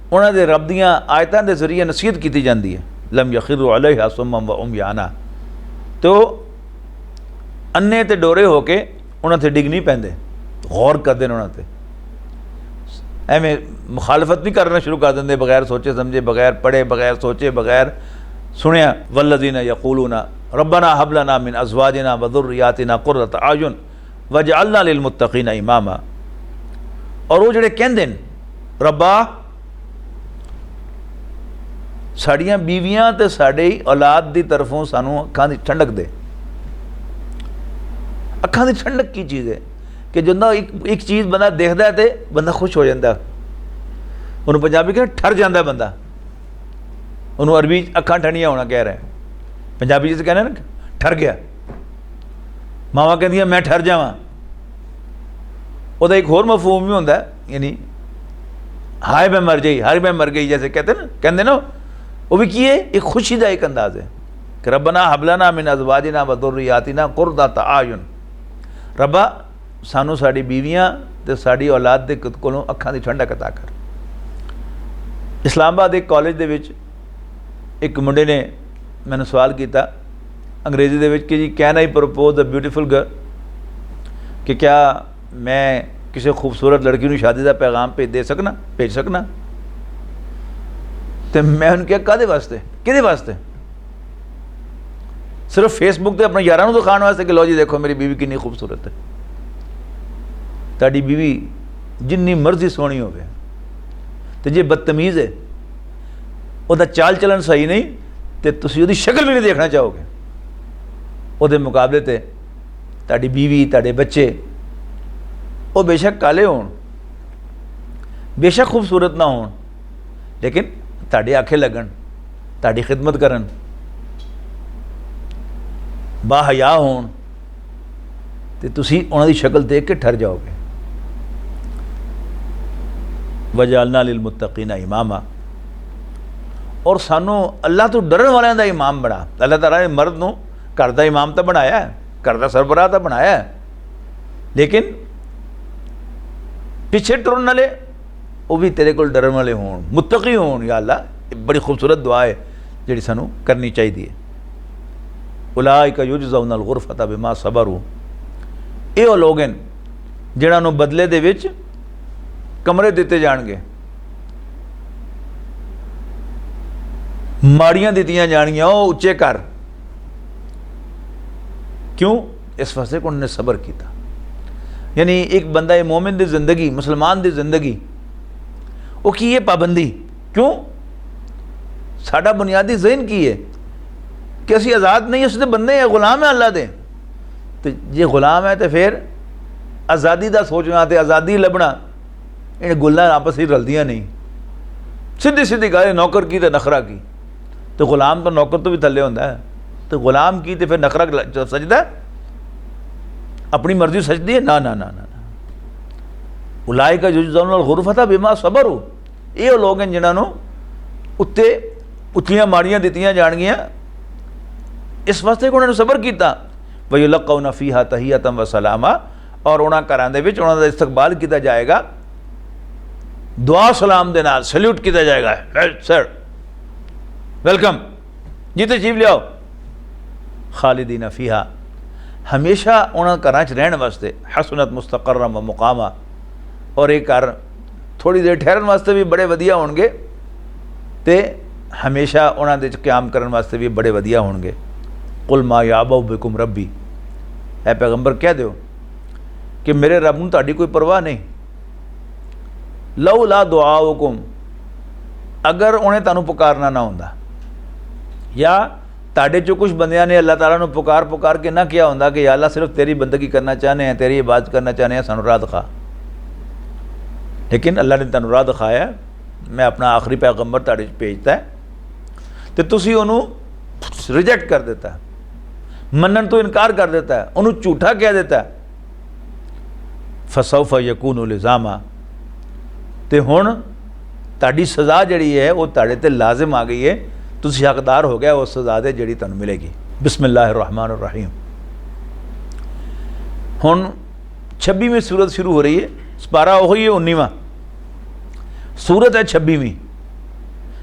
उन्हां दे रब दियां आयतां दे जरिए नसीहत की जाती है। लम यखिरु अलैहा सुम्मम व उमयाना, तो अन्ने ते डोरे होके उन्हां ते डिग नहीं पैंदे, गौर करते हैं उन्हां ते, एवें मुखालफत नहीं करना शुरू कर देंगे बगैर सोचे समझे, बगैर पढ़े, बगैर सोचे, बगैर सुनिया। वल्लज़ीना यक़ूलूना रब्बना हब लना मिन अज़वाजिना व ज़ुर्रिय्यातिना क़ुर्रता अयुन वजअलना लिलमुत्तक़ीना इमामा। और वो जिहड़े कहंदे ने रब्बा साड़ियाँ बीवियां ते साड़ी औलाद की तरफों सानू अखां की ठंडक दे। अखां की ठंडक की चीज़ है कि जो एक चीज़ बंदा देखता है तो बंदा खुश हो जाता, उन्होंने पंजाबी कहना ठर जाता बंदा, उन्होंने अरबी अखां ठंडियां होना कह रहे हैं, पंजाबी जिसे कहने ना ठर गया। मावा कहदियां मैं ठर जावां, ਉਹਦਾ एक होर मफहूम भी होंदा है, यानी हाय मैं मर गई, हाय मैं मर गई जैसे कहते ना, वो भी की है एक खुशी का एक अंदाज है कि रब्बना हब लना मिन अज़वाजिना व ज़ुर्रिय्यातिना क़ुर्रता आयुन, रब्बा सानू साड़ी बीवियां ते साड़ी औलाद दे कोलों अखां दी ठंडक अता कर। इस्लामाबाद एक कॉलेज दे विच एक मुंडे ने मैंने सवाल किया अंग्रेजी दे विच कि जी can I propose a beautiful girl, कि क्या मैं किसी खूबसूरत लड़की नूं शादी का पैगाम भेज सकना। तो मैं उन्हें कहा कादे वास्ते, किहदे वास्ते? सिर्फ फेसबुक पर अपने यारां नूं दिखाने वास्ते कि लो जी देखो मेरी बीवी कितनी खूबसूरत है। ताड़ी बीवी जिन्नी मर्जी सोहनी होवे ते जे बदतमीज़ है, उसका चाल चलन सही नहीं, तो तुसीं उहदी शक्ल भी नहीं देखना चाहोगे। उहदे मुकाबले ते ताड़ी बीवी, ताड़े बच्चे, वो बेशक काले होण, बेशक खूबसूरत ना होण, लेकिन ताड़ी आखे लगन, ताड़ी खिदमत करन, बाहया होण, ते तुसीं उन्हां दी शक्ल देख के ठर जाओगे। वजअलना लिलमुत्तकीना इमामा, और सानू अल्लाह तो डरन वालियां दा इमाम बना। अल्लाह ताला ने मर्द नूं घर दा इमाम तो बनाया है, घर दा सरबराह तो बनाया है, लेकिन पिछे टुरन वाले वो भी तेरे कोल डरन वाले होण, मुत्तकी होण। या अल्लाह बड़ी खूबसूरत दुआ है जिहड़ी सानू करनी चाहिए। उलाइका युजज़ौनल गुरफता बिमा सबरू, ये लोग हैं जिन्हां नूं बदले दे विच कमरे दिते जाणगे, माड़ियां दित्तियां जाणगियां, वो उच्चे घर। क्यों? इस वास्ते कि उन्होंने सबर किया। यानी एक बंदा मोमिन की जिंदगी, मुसलमान की जिंदगी, वो की है पाबंदी। क्यों? साडा बुनियादी ज़हन की है कि असी आज़ाद नहीं, उस बंदे हैं, गुलाम है अल्लाह दे। तो जे गुलाम है तो फिर आज़ादी का सोचना तो आज़ादी लभना, इन गुल्लां आपस में रलदियां नहीं। सीधी सीधी गल, नौकर की तो नखरा की, तो गुलाम तो नौकर तो भी थले होंदा है, तो गुलाम की तो फिर नखरा सजदा है, अपनी मर्जी सजदी है? ना ना ना ना। उलाइका युजज़ौनल गुरफता बिमा सबरू, ये लोग हैं जिन्होंने उत्ते उच्चियां माड़ियां दित्तियां जाणगियां इस वास्ते कि उन्होंने सबर किया। वयुलक़ौना फ़ीहा तहियतन व सलामा, और उन्होंने घरां दे विच उन्हां दा इस्तकबाल किया जाएगा दुआ सलाम दे नाल, सैल्यूट किया जाएगा, सर वेलकम जी, तशरीफ लियाओ। खालिदीना फ़ीहा, हमेशा उन्होंने घर च रहने वास्ते, हसनत मुस्तक़र्रम व मुकामा, और एक घर थोड़ी देर ठहरन वास्ते भी बड़े वधिया होणगे, ते हमेशा उन्होंने क्याम करन वास्ते भी बड़े वधिया होणगे। कुल मा याबउ बिकुम रब्बी, ऐ पैगंबर कह दो कि मेरे रब नूं तुहाडी कोई परवाह नहीं। लौला दुआउकुम, अगर उन्हें तुहानूं पुकारना ना होंदा, या ताड़े चो कुछ बंदियां ने अल्लाह ताला नूं पुकार पुकार के ना किया होंदा कि या अल्लाह सिर्फ तेरी बंदगी करना चाहते हैं, तेरी इबादत करना चाहते हैं, सानूं राह दिखा। लेकिन अल्लाह ने तुहानूं राह दिखाया, मैं अपना आखिरी पैगंबर तुहाडे च भेजता है, तो तुसीं उहनूं रिजेक्ट कर देता है, मनन तो इनकार कर देता है, उन्होंने झूठा कह देता है। फसौफा यकूनु लिज़ामा, तो हुण ताड़ी सज़ा जिहड़ी है वो ताड़े ते लाजिम आ गई है, तुसीं हकदार हो गया उस सज़ा दे जिहड़ी तुहानूं मिलेगी। बिस्मिल्लाहिर्रहमानिर्रहीम। हुण 26वीं सूरत शुरू हो रही है, सपारा वही है 19वां, सूरत है 26वीं।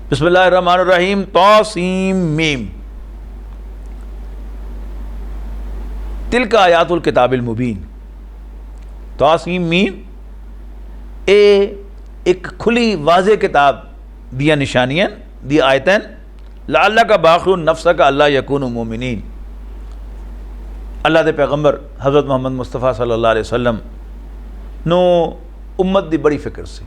बिस्मिल्लाहिर्रहमानिर्रहीम तौसीम मीम तिलका आयातुल किताबिल मुबीन। तौसीम मीम एक खुली वाज़े किताब दिया निशानियाँ दी आयतन लाल्ला का बाखिर नफ्स का अल्लाह यकून मोमिनीन। अल्लाह के पैगंबर हज़रत मोहम्मद मुस्तफ़ा सल्लल्लाहु अलैहि वसल्लम नो उम्मत की बड़ी फिक्र सी।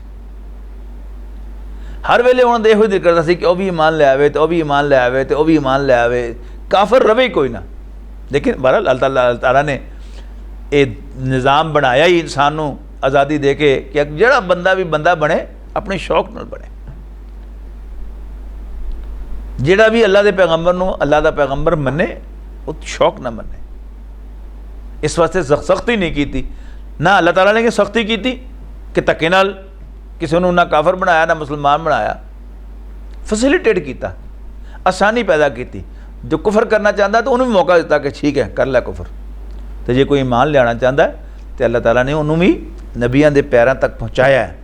हर वेले उन्होंने यो दिल करता सी कि वह भी ईमान ले आवे तो वह भी ईमान ले आवे तो वह भी ईमान ले आवे, काफिर रवे कोई ना। लेकिन बहरहाल अल्लाह ताला ने यह निज़ाम बनाया ही इंसान को आज़ादी दे के कि जड़ा बंदा भी बंदा बने अपने शौक न बने। जेड़ा भी अल्लाह के पैगंबर को अल्लाह का पैगंबर मने वो शौक ना मने। इस वास्ते सख्ती नहीं की ना अल्लाह ताला ने सख्ती की कि धक्के नाल किसी को ना काफर बनाया ना मुसलमान बनाया, फैसिलिटेट किया, आसानी पैदा की। जो कुफर करना चाहता तो उन्होंने भी मौका दिता कि ठीक है कर लै कुफर। तो जे कोई ईमान लिया चाहता है तो अल्लाह ताला ने उन्होंने भी नबियों के पैरों तक पहुँचाया है,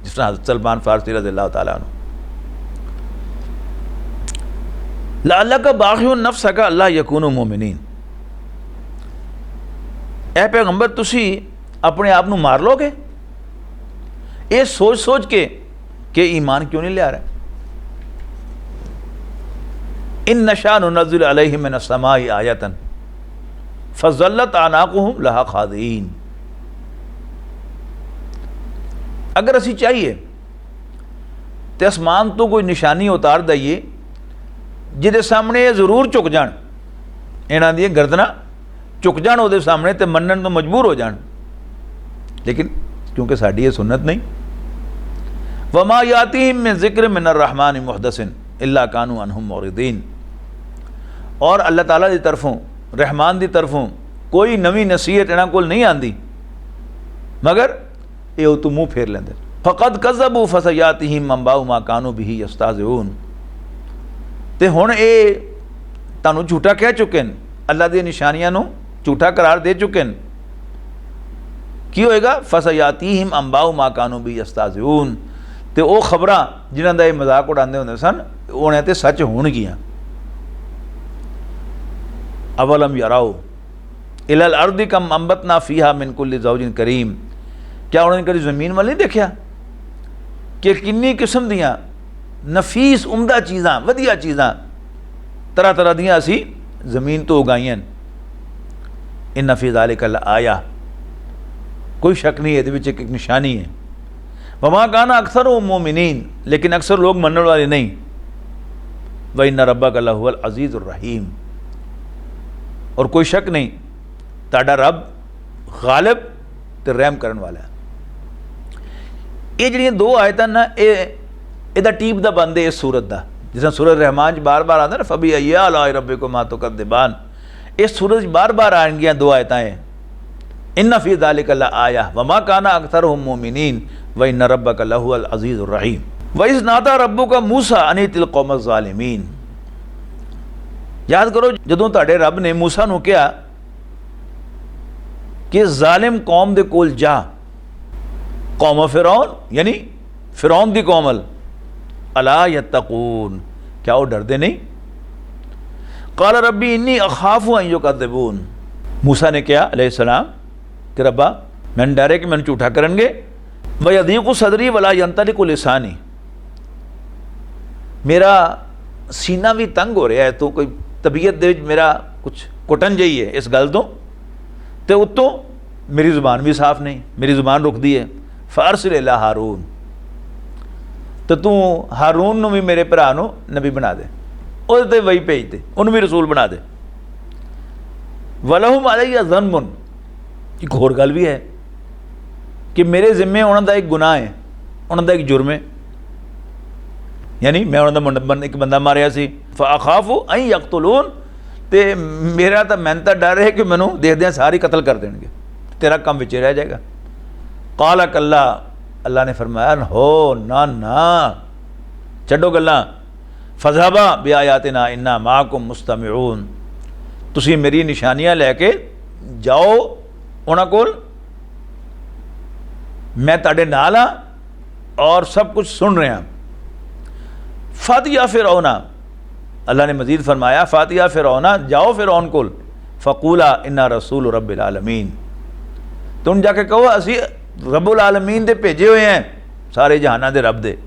जिस तरह हज़रत सलमान फारसी रज़ियल्लाहु ताला अन्हु। लाल्ला का बाखिर नफ्स का अल्लाह यकून मोमिनीन। ए पैगंबर तुसी अपने आप को मार लोगे ये सोच सोच के कि ईमान क्यों नहीं लिया रहा। इन नशा नुनज़्ज़िलु अलैहिम मिनस समाई आयतन फज़ल्लत अनाक़ुहुम लहा ख़ाज़ीन। अगर असी चाहिए तो आसमान तो कोई निशानी उतार दईए जिहदे सामने ये जरूर झुक जान, इन्हां दी गर्दना झुक जान उहदे सामने तो मनन तो मजबूर हो जान। लेकिन क्योंकि साडी ये सुन्नत नहीं। वमा यातीहिम मिन ज़िक्र मिनर रहमान मुहदसिन इल्ला कानू अन्हु मुरिदीन। और अल्लाह ताला की तरफों रहमान की तरफों कोई नवी नसीहत इन्हां कोल नहीं आती मगर ये तो मुँह फेर लेंदे। फ़क़द कज़्ज़बू फ़सयातिहिम अंबाउ मा कानू बिही यस्ताज़िऊन। तो हुण ये तुहानूं झूठा कह चुके हैं, अल्लाह दी निशानियां नूं झूठा करार दे चुके हैं। की होएगा फ़सयातिहिम अंबाउ मा कानू बिही यस्ताज़िऊन। तो वो खबरां जिन्हां दा ये मजाक उड़ाते होंदे सन उन्हें तो सच होणगियां। अवलम यराओ इलल अर्दि कम अंबतना फ़ीहा मिन कुल्लि ज़ौजिन करीम। क्या उन्होंने कभी ज़मीन वाल नहीं देखा कि किन्नी किस्म दियाँ नफीस उमदा चीज़ां वधिया चीज़ां तरह तरह दियाँ असी ज़मीन तो उगाइयां। इन्ना फ़ी ज़ालिका लआया, कोई शक नहीं है ये एक निशानी है। वमा काना अक्सर मोमिनीन, लेकिन अक्सर लोग मनने वाले नहीं। व इन्ना रब्बका लहुवल अज़ीज़ुर रहीम। और कोई शक नहीं ताड़ा रब गालिब ते रहम करने वाला है। ये जड़ियाँ दो आयतां ना ये टीप का बंद है इस सूरत का। जिस तरह सूरत रहमान बार बार आता ना फबी अय्या आलाइ रब्बिकुमा तुकज़्ज़िबान, इस सूरत बार बार आएंगियाँ दो आयतां हैं। इन्ना फ़ी ज़ालिका लआया वमा काना अक्सरुहुम मोमिनीन व इन्ना रब्बका लहुवल अज़ीज़ुर रहीम। व इज़ नादा रब्बुका मूसा अनितिल कौमज़ ज़ालिमीन। याद करो जदों तुहाडे रब ने मूसा नूं कहा कि जालिम कौम दे कोल जा, कौम फिरौन यानी फिरौन दी कौमल अला यत्तकून, क्या वो डरते नहीं। क़ाल रब्बी इन्नी अख़ाफ़ु अन युकज़्ज़िबून। मूसा ने कहा अलैहिस्सलाम कि रब्बा मैंने डर है कि मैंने झूठा करेंगे। व यदीक़ु सदरी वला यंतलिक़ु लिसानी, मेरा सीना भी तंग हो रहा है तो कोई तबीयत दे मेरा कुछ घुटन जही है इस गल तो उत्तों मेरी ज़ुबान भी साफ नहीं, मेरी ज़ुबान रुकती है। फ़ारसिल इला हारून, तो तू हारून नूं भी मेरे भरा नूं नबी बना दे, उहदे ते वही भेज दे, उन्होंने भी रसूल बना दे। वलहुम अलैया ज़न्बुन, एक होर गल भी है कि मेरे जिम्मे उन्होंने एक गुनाह है, उन्होंने एक जुर्म है। यानी मैं उन्होंने एक बंदा मारिया सी फ़अख़ाफ़ु अन यक़्तुलून, तो मेरा तो मैंने तो डर है कि मैनू देखदे सारी कतल कर देंगे, तेरा काम विच रह जाएगा। क़ाल कल्ला, अल्लाह ने फरमाया हो ना ना छड्डो गल्लां। फ़ज़हबा बिआयातिना इन्ना माअकुम मुस्तमिऊन, तुसी मेरी निशानियां लैके जाओ उन्हां कोल, मैं तुहाडे नाल हां और सब कुछ सुन रहा। फातिया फ़िरौना, अल्लाह ने मज़ीद फरमाया फातिया फ़िरौना, जाओ फ़िरौन कोल, फ़कूला इन्ना रसूल रब्बिल आलमीन, तुम जाके कहो असी रब्बुल आलमीन दे भेजे हुए हैं, सारे जहाना दे रब दे,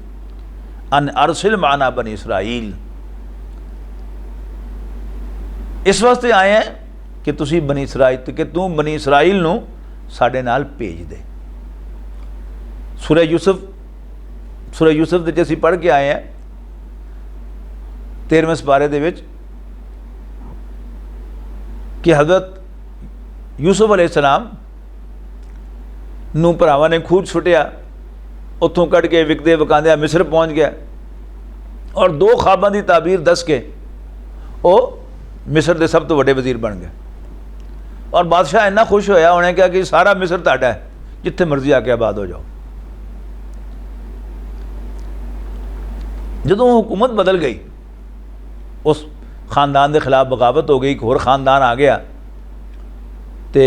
अन अरसिल माना बनी इसराइल, इस वास्ते आए हैं कि तुसी बनी इसराइल, कि तू बनी इसराइल नू साडे नाल भेज दे। सूरह यूसुफ दे असीं पढ़ के आए हैं 13वें सपारे दे विच कि हज़रत यूसुफ अलैहिस्सलाम नू भरावां ने खूह सुटिया, उत्थों कढ़ के विकदे वकांदे मिस्र पहुँच गया और 2 ख्वाबां दी ताबीर दस के वो मिस्र के सब तो वड्डे वजीर बन गए। और बादशाह इन्ना खुश होया, उन्हें कहा कि सारा मिस्र तुहाडा है, जिथे मर्जी आके आबाद हो जाओ। जदों हुकूमत बदल गई, उस खानदान के खिलाफ बगावत हो गई, एक होर खानदान आ गया, तो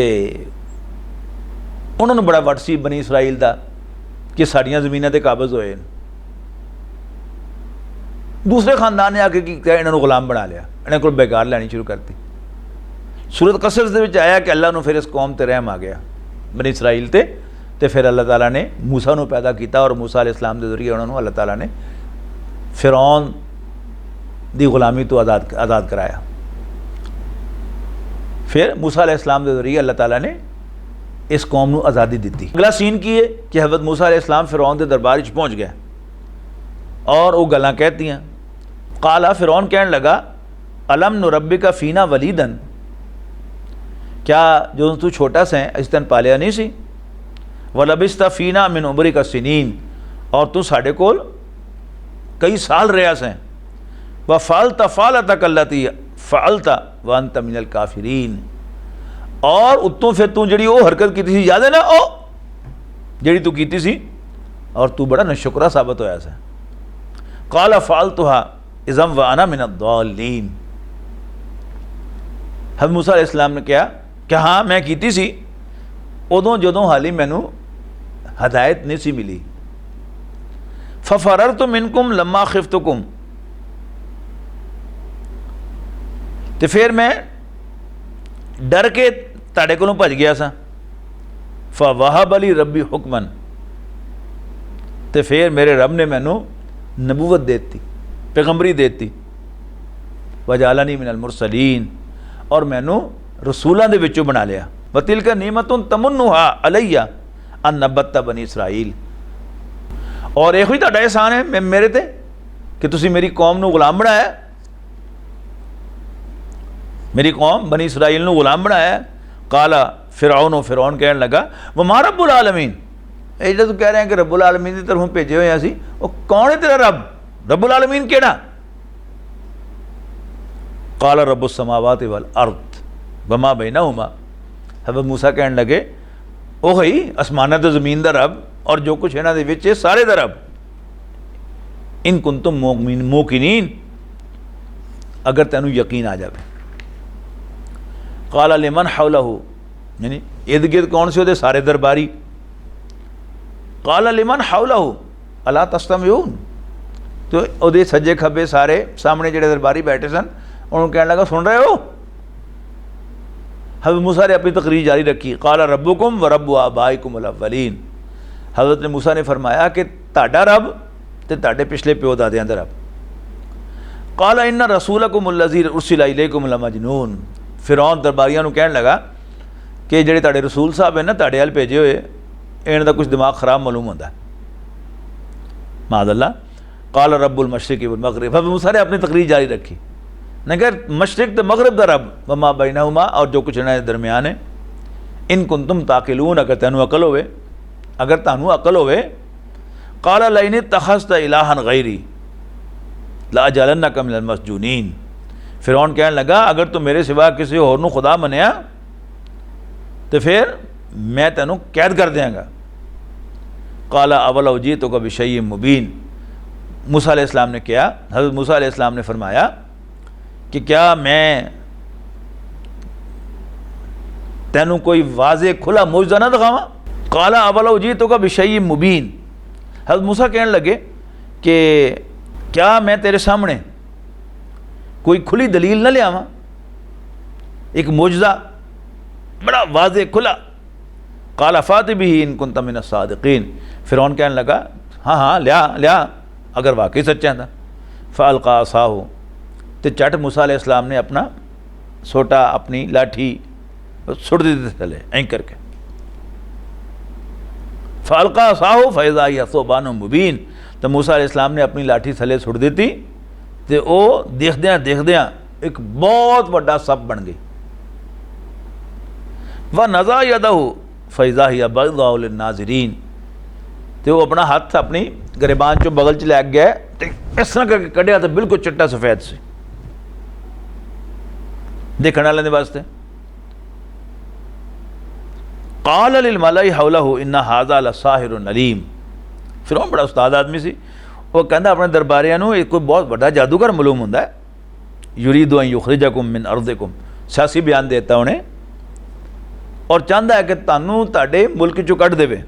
उन्होंने बड़ा वट सी बनी इसराइल का कि साड़ियाँ ज़मीनां ते काबज़ होए। दूसरे खानदान ने आके की किया, इन्होंने गुलाम बना लिया, इन्होंने को बेकार लैनी शुरू करती। सूरत कसस दे विच आया कि अल्लाह नूं फिर इस कौम ते रहम आ गया बनी इसराइल ते फिर अल्लाह ताला ने मूसा नूं पैदा किया और मूसा अलैहिस्सलाम के जरिए उन्होंने अल्लाह ताला ने फिरौन दी गुलामी तो आज़ाद कराया। फिर मूसा अलैहिस्सलाम के जरिए अल्लाह ताला ने इस कौम नूं आज़ादी दी। अगला सीन की है कि हज़रत मूसा अलैहिस्सलाम फिरौन के दरबार च पहुँच गया और वो गल्लां कहतियाँ। काला, फिरौन कहन लगा, अलम नुरब्बिका फ़ीना वलीदन, क्या जो तू छोटा सा है इस तन पालिया नहीं सी, वलबिस्ता फ़ीना मिन उमरिका सिनीन, और तू साढ़े कोल कई साल रहा सें, व फ़ालता फ़ालता कल्लती फ़ालता व अंत मिनल काफिरीन, और उत्तों फिर तू जी वो हरकत की थी, याद है ना ओ जी तू की सी, और तू बड़ा नशुकरा साबित होया सा। काला फ़ालतुहा इज़म व अना मिन अद्दालीन, हज़रत मूसा अलैहिस्सलाम ने कहा कि हाँ मैं की सी, उदों जदों हाली मैनू हदायत नहीं सी मिली। फ़फ़ररतु मिनकुम लम्मा ख़िफ़्तुकुम, तो फिर मैं डर के तुहाडे कोलों भज गया सा। फ़वहब ली रब्बी हुक्मन, तो फिर मेरे रब ने मैनू नबूवत देती, पैगंबरी देती। वजालनी मिनल मुरसलीन, और मैनू रसूलों के विचों बना लिया। वतिल का नीमतुन तमुन्नुहा अलैया अन नबत्ता बनी इसराइल, और एक ही तुहाडा एहसान है मेरे ते कि तुसी मेरी कौम नू गुलाम बनाया, मेरी कौम बनी इसराइल नू गुलाम बनाया। काला फिरौन कहन लगा, वमा रब्बुल आलमीन, ये जो तू कह रहे हैं कि रब्बुल आलमीन की तरफों भेजे हुए असी, वो कौन है तेरा रब, रब्बुल आलमीन केड़ा? काला रब्बुस समावाति वल अर्द वमा बैनहुमा, हज़रत मूसा कहन लगे, ओ ही आसमाना तो ज़मीन दा रब और जो कुछ इन्हां दे विच है सारे दा रब। इन कुंतुम मोकिनीन, अगर तैनू यकीन आ जाए। काला लिमन हौलहू, यानी इर्द गिर्द कौन से वो सारे दरबारी। काला लिमन हौलहू अला तस्तमिऊन, तो वो सज्जे खब्बे सारे सामने जो दरबारी बैठे सन उन्होंने कहने लगा, सुन रहे हो? हज़रत मूसा ने अपनी तकरीर जारी रखी। काला रब्बुकुम व रब्बु आबाइकुम अल अव्वलीन, हज़रत ने मूसा ने फरमाया कि ताड़ा रब ते ताड़े पिछले प्यो दादियां दा रब। काला इन्ना रसूलकुम अल्लज़ी उरसिला इलैकुम लमजनून, फिरौन दरबारियां कहन लगा कि जेडे ताड़े रसूल साहब है ना ताड़े अल भेजे हुए, इन्हां दा कुछ दिमाग खराब मालूम होंदा है, माज़अल्लाह। काला रब्बुल मशरिक़ि वल मग़रिब, हज़रत मूसा ने अपनी तकरीर जारी रखी, ने कहा मशरिक़ तो मग़रिब दा रब, वमा बैनहुमा, और जो कुछ इन्हां दे दरमियान है। इन कुंतुम ताक़िलून, अगर तैनू अकल होवे, अगर तानू अकल होवे। काला लइन इत्तख़ज़्ता इलाहन गैरी लअजअलन्नका मिनल मस्जूनीन, फिरौन कहने लगा, अगर तू मेरे सिवा किसी होर नू खुदा मनिया तो फिर मैं तैनू कैद कर देंगा। काला अवल जीतुका बिशैइन मुबीन, मूसा अलैहिस्सलाम ने किया, हज़रत मूसा अलैहिस्सलाम ने फरमाया कि क्या मैं तैनू कोई वाज़े खुला मौजज़ा ना दिखावा? काला अवल जीतुका बिशैइन मुबीन, हज़रत मूसा कहने लगे कि क्या मैं तेरे सामने कोई खुली दलील न लियावां, एक मोजज़ा बड़ा वाज़े खुला। काला फाति भी इन कुंत मिन सादिकीन, फ़िरौन कहने लगा हाँ हाँ लिया लिया अगर वाकई सच्चा था। फ़अल्क़ा असाहु, तो चट मूसा अलैहिस्सलाम ने अपना सोटा अपनी लाठी सुट दी थी थले ऐं करके। फ़अल्क़ा असाहु फ़इज़ा हिय सुबानुम मुबीन, तो मूसा अलैहिस्सलाम ने अपनी लाठी थले सुट दी थी तो वो देखद्या एक बहुत बड़ा सप बन गई। वह नज़ा यदहु फ़इज़ा हिय बैज़ाउ लिन्नाज़िरीन, तो वो अपना हाथ अपनी गिरबान चो बगल च लैग गया तो इस तरह करके कढ़िया तो बिल्कुल चिट्टा सफ़ेद से देखने वाले वास्ते। क़ाल लिल मलाई हौलहु इन्ना हाज़ा लसाहिरुन अलीम, फ़िरौन बड़ा उस्ताद आदमी सी, वो कहता अपने दरबारियां नूं कोई बहुत बड़ा जादूगर मालूम हुंदा है। युरीदु अन युखरिजकुम मिन अर्दिकुम, सियासी बयान देता उन्हें और चाहता है कि तुहानूं तुहाडे मुल्क चों कढ़ देवे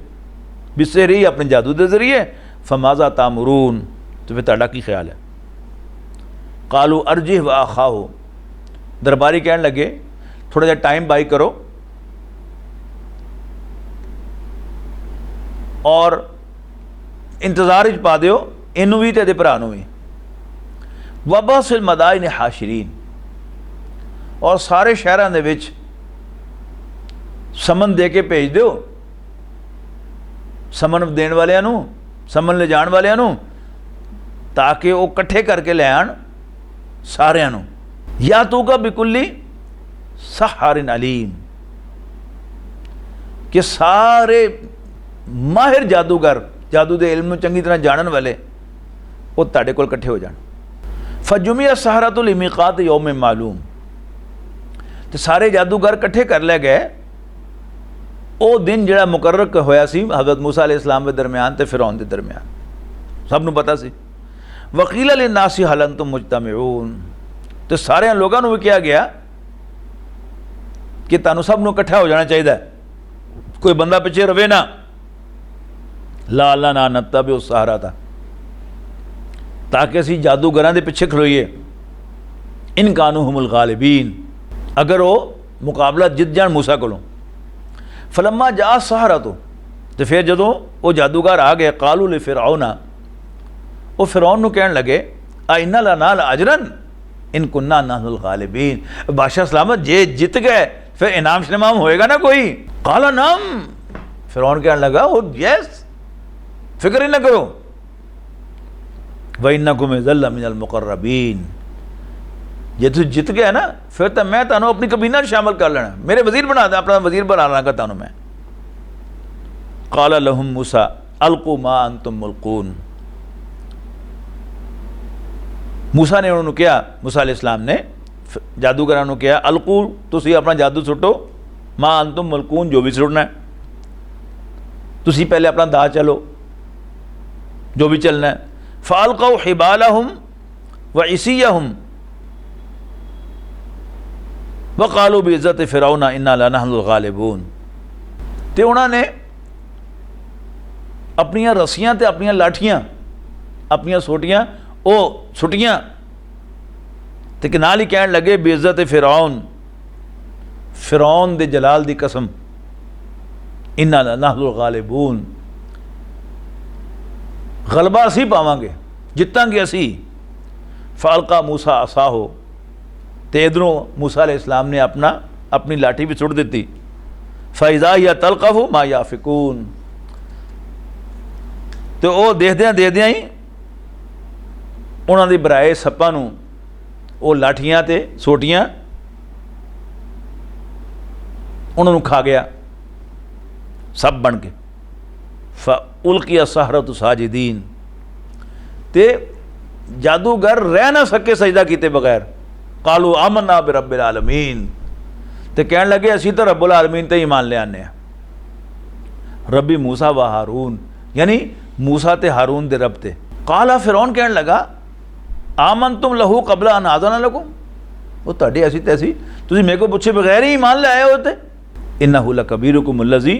बिसेरी अपने जादू के जरिए। फमाज़ा तामुरून, तो फिर तुहाडा की ख्याल है। कालू अर्जिह व आखाहु, दरबारी कहने लगे थोड़ा जिहा टाइम बाई करो और इंतजार च पा दिओ इनू भी ते भरा भी। वबसिल मदाइन हाशिरीन, और सारे शहरों के विच समन दे के भेज दो, समन देने वालियां नूं, समन ले जाण वालियां नूं, ताकि वो कट्ठे करके ले आण सारियां नूं। या तू का बिकुल्ली सहारिन अलीम, कि सारे माहिर जादूगर जादू के इल्म चंगी तरह जानन वाले वो तुहाडे कोल कट्ठे हो जाण। फजुमिया सहरातु लिमीकात यौम मालूम, तो सारे जादूगर कट्ठे कर ले गए वो दिन जिहड़ा मुकर्रर होया सी हज़रत मूसा अलैहिस्सलाम के दरमियान ते फ़िरौन के दरमियान, सबनूं पता सी। वकील लिन्नासी हल अंतुम मुजतमिऊन, तो सारे लोगों को भी कहा गया कि तुहानूं सबनूं इकट्ठा हो जाना चाहिए, कोई बंदा पिछे रवे ना। ला अल्लाह ना नत्तबिउ सहारा था, ताकि असी जादूगरां दे पिछे खलोईए। इन कानू हुमुल गालिबीन, अगर वो मुकाबला जित जान मूसा कोलों। फलम्मा जा सहारा, तो फिर जदों वो जादूगर आ गए कालू ले फ़िरऔना, वो फ़िरऔन नूं कहण लगे आ इन्ना लनाल अजरन इन कुन्ना नहनुल गालिबीन, बादशाह सलामत जे जित गए फिर इनाम शनाम होएगा ना कोई। काला नाम, फ़िरऔन कहने लगा हो यस, फिक्र ही ना करो। व इन्नकुम इज़्ज़न मिनल मुक़र्रबीन, जे तुम जित गया ना फिर तो मैं तुहानूं अपनी कबीना शामिल कर लेना, मेरे वजीर बना दे, अपना वजीर बना लांगा तुहानूं मैं। क़ाल लहुम मूसा अलक़ू मा अंतुम मुल्क़ून, मूसा ने उन्होंने कहा, मूसा अलैहिस्सलाम ने जादूगरां नूं कहा अलक़ू तुसीं अपना जादू सुटो, मा अंतुम मुल्क़ून जो भी सुटना है, तुसीं पहले अपना दा चलो जो भी चलना है। फ़अल्क़ौ हिबालहुम व इसियहुम वक़ालू बिइज़्ज़ति फ़िरऔन इन्ना लनहनुल गालिबून, तो उन्होंने अपनियां रस्सियां ते अपनियां लाठियां अपनियां सोटियां वो सुटियां ते नाल ही कहण लगे बेइज्जत फ़िरऔन, फ़िरऔन दे जलाल दी कसम, इन्ना लनहनुल गालिबून, गलबा असी पावांगे, जितांगे असी। फ़अल्क़ा मूसा असाहो, तो इधरों मूसा अलैहिस्सलाम ने अपनी लाठी भी सुट दी। फ़इज़ा हिय तल्क़फ़ु मा याफ़िकून, तो वो देखद्या ही उन्हों की बराए सप्पां नूं वो लाठियां ते सोटियां उन्होंने खा गया सब बन के। फ़उल्क़िया सहरतु साजिदीन, ते जादूगर रह ना सके सजदा किते बगैर। कालू आमन्ना बिरब्बिल आलमीन, तो कह लगे असी तो रब्बुल आलमीन ते ईमान ले आने। रब्बी मूसा व हारून, यानी मूसा ते हारून दे रब ते। काला फ़िरौन कहने लगा आमन तुम लहू कबला अन आज़ना लकुम, वो तुहाडे असी ते असी तुसीं मेरे को पुछे बगैर ही ईमान ले आए हो। ते इन्नहु लकबीरुकुम अल्लज़ी